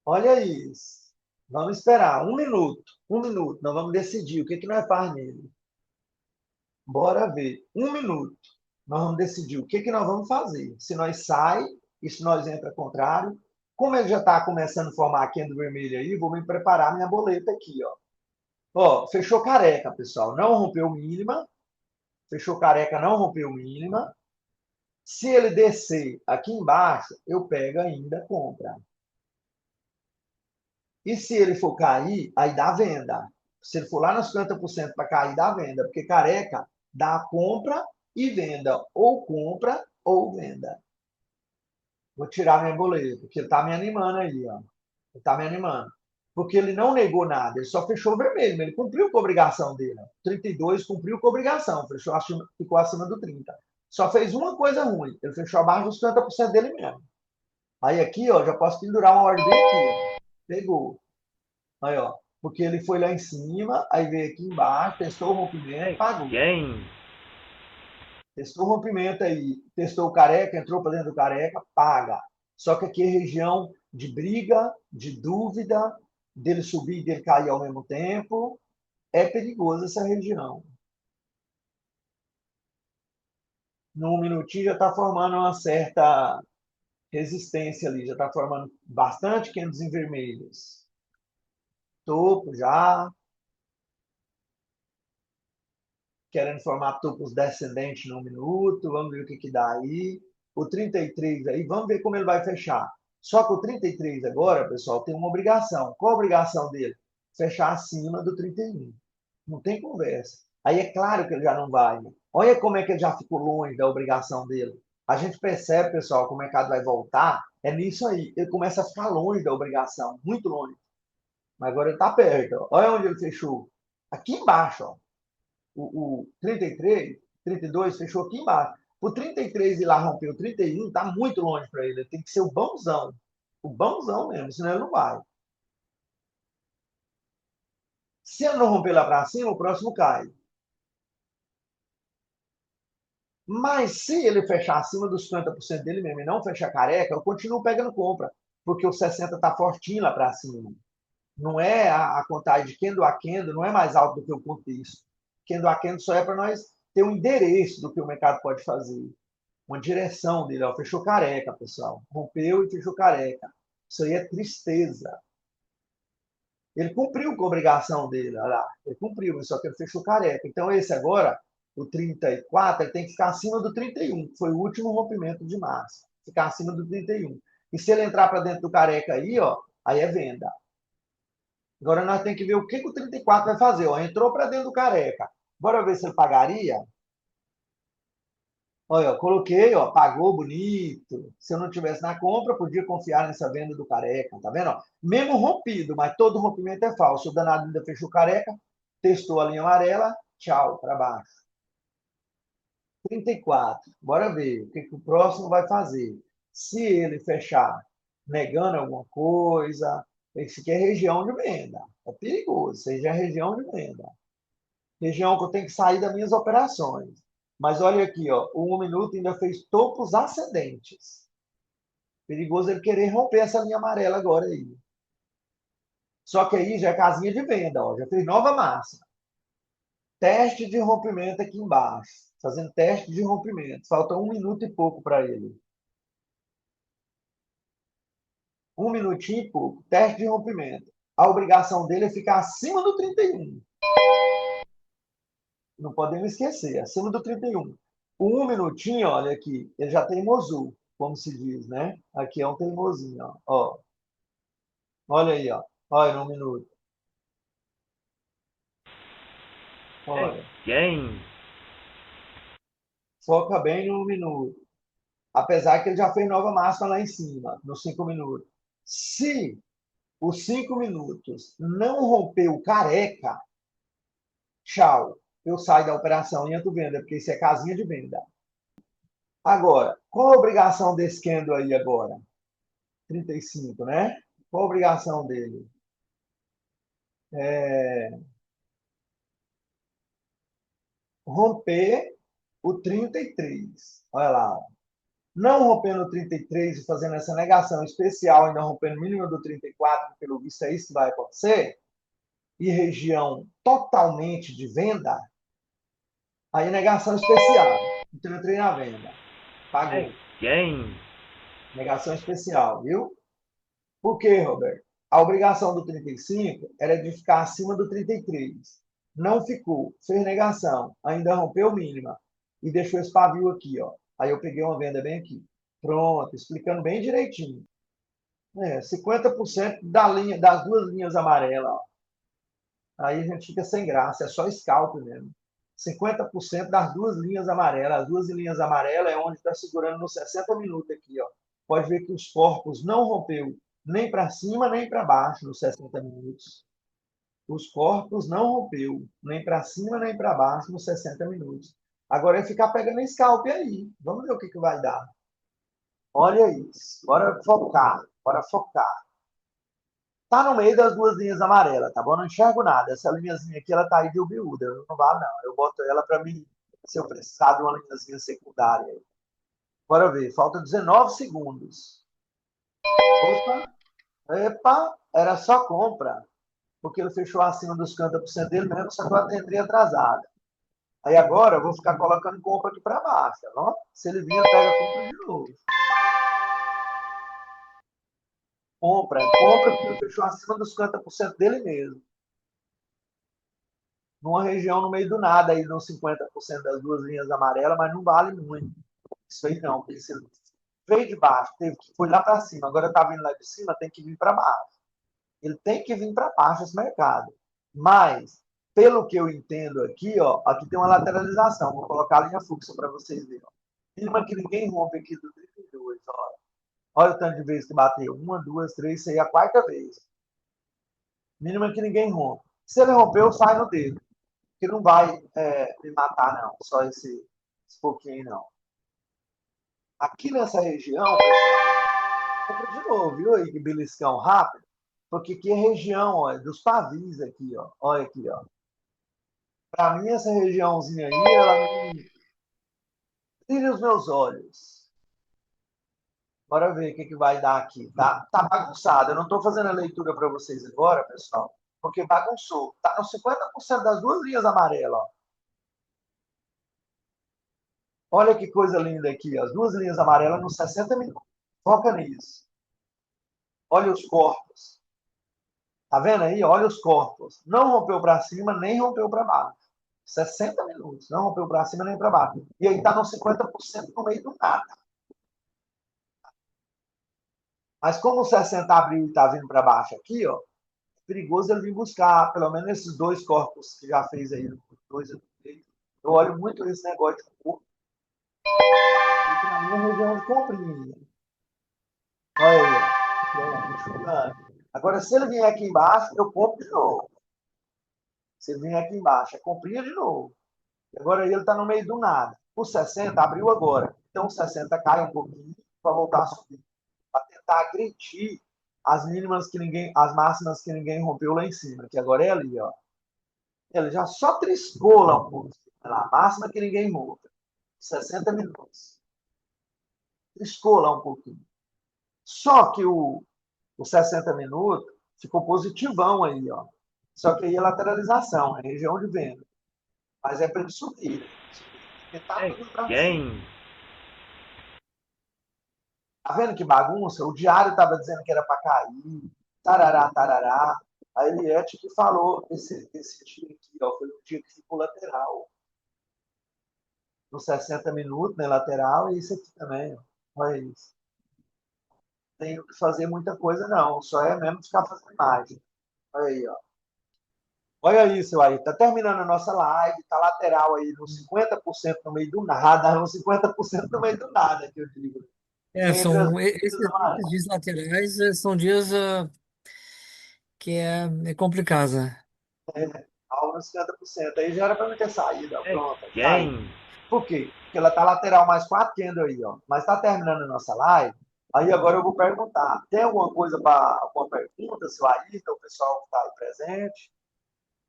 Olha isso. Vamos esperar. Um minuto. Um minuto. Nós vamos decidir o que, que nós faz nele. Bora ver. Um minuto. Nós vamos decidir o que, que nós vamos fazer. Se nós sai e se nós entra contrário. Como ele já está começando a formar aqui do vermelho aí, vou me preparar minha boleta aqui. Ó. Ó, fechou careca, pessoal. Não rompeu mínima. Fechou careca, não rompeu mínima. Se ele descer aqui embaixo, eu pego ainda, compra. E se ele for cair, aí dá venda. Se ele for lá nos 50% para cair, dá venda. Porque careca dá compra e venda. Ou compra ou venda. Vou tirar minha boleta, porque ele está me animando aí. Ó. Ele está me animando. Porque ele não negou nada, ele só fechou vermelho. Ele cumpriu com a obrigação dele. 32 cumpriu com a obrigação, fechou acima, ficou acima do 30. Só fez uma coisa ruim, ele fechou abaixo dos 50% dele mesmo. Aí aqui, ó, já posso pendurar uma ordem bem aqui, ó. Pegou. Aí, ó. Porque ele foi lá em cima, aí veio aqui embaixo, testou o rompimento, É pagou. quem? Testou o rompimento aí, testou o careca, entrou para dentro do careca, paga. Só que aqui é região de briga, de dúvida, dele subir e dele cair ao mesmo tempo. É perigoso essa região. Num minutinho já está formando uma certa resistência ali, já está formando bastante candles em vermelhos. Topo já, querendo formar topos descendentes no minuto, vamos ver o que, que dá aí. O 33 aí, vamos ver como ele vai fechar. Só que o 33 agora, pessoal, tem uma obrigação. Qual a obrigação dele? Fechar acima do 31. Não tem conversa. Aí é claro que ele já não vai. Né? Olha como é que ele já ficou longe da obrigação dele. A gente percebe, pessoal, que o mercado vai voltar, é nisso aí. Ele começa a ficar longe da obrigação, muito longe. Mas agora ele está perto. Ó. Olha onde ele fechou. Aqui embaixo, ó. O 33, 32 fechou aqui embaixo. O 33 ir lá romper o 31 está muito longe para ele. Ele tem que ser o bonzão. O bonzão mesmo, senão ele não vai. Se ele não romper lá para cima, o próximo cai. Mas se ele fechar acima dos 50% dele mesmo e não fechar careca, eu continuo pegando compra. Porque o 60 está fortinho lá para cima. Não é a contagem de candle a candle, não é mais alto do que o contexto. Candle a candle só é para nós ter um endereço do que o mercado pode fazer. Uma direção dele. Ó, fechou careca, pessoal. Rompeu e fechou careca. Isso aí é tristeza. Ele cumpriu com a obrigação dele, olha lá. Ele cumpriu, só que ele fechou careca. Então, esse agora, o 34, ele tem que ficar acima do 31, que foi o último rompimento de março. Ficar acima do 31. E se ele entrar para dentro do careca aí, ó, aí é venda. Agora nós temos que ver o que o 34 vai fazer. Ó. Entrou para dentro do careca. Bora ver se ele pagaria. Olha, eu coloquei, ó, pagou bonito. Se eu não tivesse na compra, podia confiar nessa venda do careca, tá vendo? Ó? Mesmo rompido, mas todo rompimento é falso. O danado ainda fechou careca, testou a linha amarela, tchau, para baixo. 34. Bora ver o que o próximo vai fazer. Se ele fechar negando alguma coisa, esse aqui é região de venda. É perigoso, seja região de venda. Região que eu tenho que sair das minhas operações. Mas olha aqui, ó, o 1 minuto ainda fez topos ascendentes. Perigoso ele querer romper essa linha amarela agora aí. Só que aí já é casinha de venda, ó, já fez nova máxima. Teste de rompimento aqui embaixo. Fazendo teste de rompimento. Falta 1 minuto e pouco para ele. 1 minutinho e pouco. Teste de rompimento. A obrigação dele é ficar acima do 31. Não podemos esquecer, acima do 31. O 1 minutinho, olha aqui, ele já teimosou, como se diz, né? Aqui é um teimosinho, ó. Olha aí, ó. Olha, no 1 minuto. Olha. Quem? Foca bem no 1 minuto. Apesar que ele já fez nova máxima lá em cima, nos 5 minutos. Se os 5 minutos não romper o careca, tchau. Eu saio da operação e entro venda, porque isso é casinha de venda. Agora, qual a obrigação desse candle aí agora? 35, né? Qual a obrigação dele? Romper o 33. Olha lá. Não rompendo o 33 e fazendo essa negação especial, ainda rompendo o mínimo do 34, porque pelo visto é isso que vai acontecer, e região totalmente de venda, aí negação especial. Então eu entrei na venda. Pagou. Quem? Negação especial, viu? Por quê, Roberto? A obrigação do 35 era de ficar acima do 33. Não ficou, fez negação, ainda rompeu mínima e deixou esse pavio aqui, ó. Aí eu peguei uma venda bem aqui. Pronto, explicando bem direitinho. 50% da linha, das duas linhas amarelas, ó. Aí a gente fica sem graça, é só scalp mesmo. 50% das duas linhas amarelas. As duas linhas amarelas é onde está segurando nos 60 minutos aqui, ó. Pode ver que os corpos não rompeu nem para cima nem para baixo nos 60 minutos. Os corpos não rompeu nem para cima nem para baixo nos 60 minutos. Agora é ficar pegando scalp aí. Vamos ver o que vai dar. Olha isso. Bora focar. Bora focar. Tá no meio das duas linhas amarelas, tá bom? Não enxergo nada. Essa linhazinha aqui, ela tá aí de ubiúda. Eu não vale, não. Eu boto ela para mim, se eu precisar de uma linhazinha secundária. Bora ver. Falta 19 segundos. Opa. Epa. Era só compra. Porque ele fechou acima dos 50% dele mesmo, só que eu entrei atrasada. Aí agora eu vou ficar colocando compra aqui para baixo, tá bom? Se ele vir, eu pego a compra de novo. Compra porque ele fechou acima dos 50% dele mesmo. Numa região no meio do nada, aí nos 50% das duas linhas amarelas, mas não vale muito. Isso aí não, porque se veio de baixo, foi lá para cima, agora está vindo lá de cima, tem que vir para baixo. Ele tem que vir para baixo esse mercado. Mas, pelo que eu entendo aqui, ó, aqui tem uma lateralização. Vou colocar a linha fluxa para vocês verem. Mínima que ninguém rompe aqui do 32, ó. Olha o tanto de vezes que bateu. 1, 2, 3, isso aí é a quarta vez. Mínima que ninguém rompe. Se ele rompeu, sai no dedo. Que não vai me matar, não. Só esse pouquinho, não. Aqui nessa região, pessoal, compra de novo, viu aí que beliscão rápido? Porque aqui é região, ó, dos pavis aqui, ó. Olha aqui, ó. Para mim, essa regiãozinha aí, ela me brilha os meus olhos. Bora ver o que vai dar aqui. Tá bagunçado. Eu não estou fazendo a leitura para vocês agora, pessoal, porque bagunçou. Tá nos 50% das duas linhas amarelas, ó. Olha que coisa linda aqui, as duas linhas amarelas nos 60 minutos. Foca nisso. Olha os corpos. Tá vendo aí? Olha os corpos. Não rompeu para cima, nem rompeu para baixo. 60 minutos. Não rompeu para cima, nem para baixo. E aí está no 50% no meio do nada. Mas como o 60 abriu e está vindo para baixo aqui, ó, é perigoso ele vir buscar pelo menos esses dois corpos que já fez aí. Dois, eu olho muito esse negócio de corpo. Aqui na minha região de comprinha. Olha aí, ó. Agora, se ele vier aqui embaixo, eu compro de novo. Se ele vier aqui embaixo, é comprinha de novo. Agora ele está no meio do nada. O 60 abriu agora. Então o 60 cai um pouquinho para voltar a subir. Para tentar agredir as mínimas que ninguém, as máximas que ninguém rompeu lá em cima, que agora é ali, ó. Ele já só triscou lá um pouco. A máxima que ninguém rompe. 60 minutos. Triscou lá um pouquinho. Só que o 60 minutos ficou positivão aí, ó. Só que aí é lateralização, é região de venda. Mas é para ele subir. Porque tá tudo para cima. Quem? Tá vendo que bagunça? O diário estava dizendo que era para cair, tarará, tarará. A Eliette que falou esse dia aqui, ó, foi o dia que ficou lateral. Nos 60 minutos, né, lateral, e isso aqui também, ó. Olha isso. Não tem que fazer muita coisa, não. Só é mesmo ficar fazendo imagem. Olha aí, ó. Olha isso aí. Tá terminando a nossa live, tá lateral aí nos 50% no meio do nada, nos 50% no meio do nada, que eu digo. Entre as Esses dias laterais são dias que é complicado, né? algo nos 50%. Aí já era para não ter saído, ó. Pronto, saiu. Quem? Por quê? Porque ela tá lateral mais 4 candles aí, ó. Mas tá terminando a nossa live. Aí agora eu vou perguntar. Tem alguma coisa para alguma pergunta, seu Ayrton, o pessoal que está aí presente?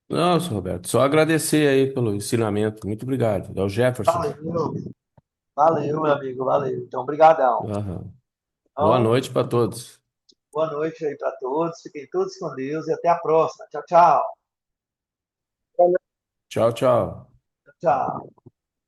Nossa, Roberto, só agradecer aí pelo ensinamento. Muito obrigado. É o Jefferson. Valeu. Valeu, meu amigo. Valeu. Então, obrigadão. Aham. Boa Então, noite para todos. boa noite aí para todos. Fiquem todos com Deus e até a próxima. Tchau, tchau. Tchau, tchau. Tchau.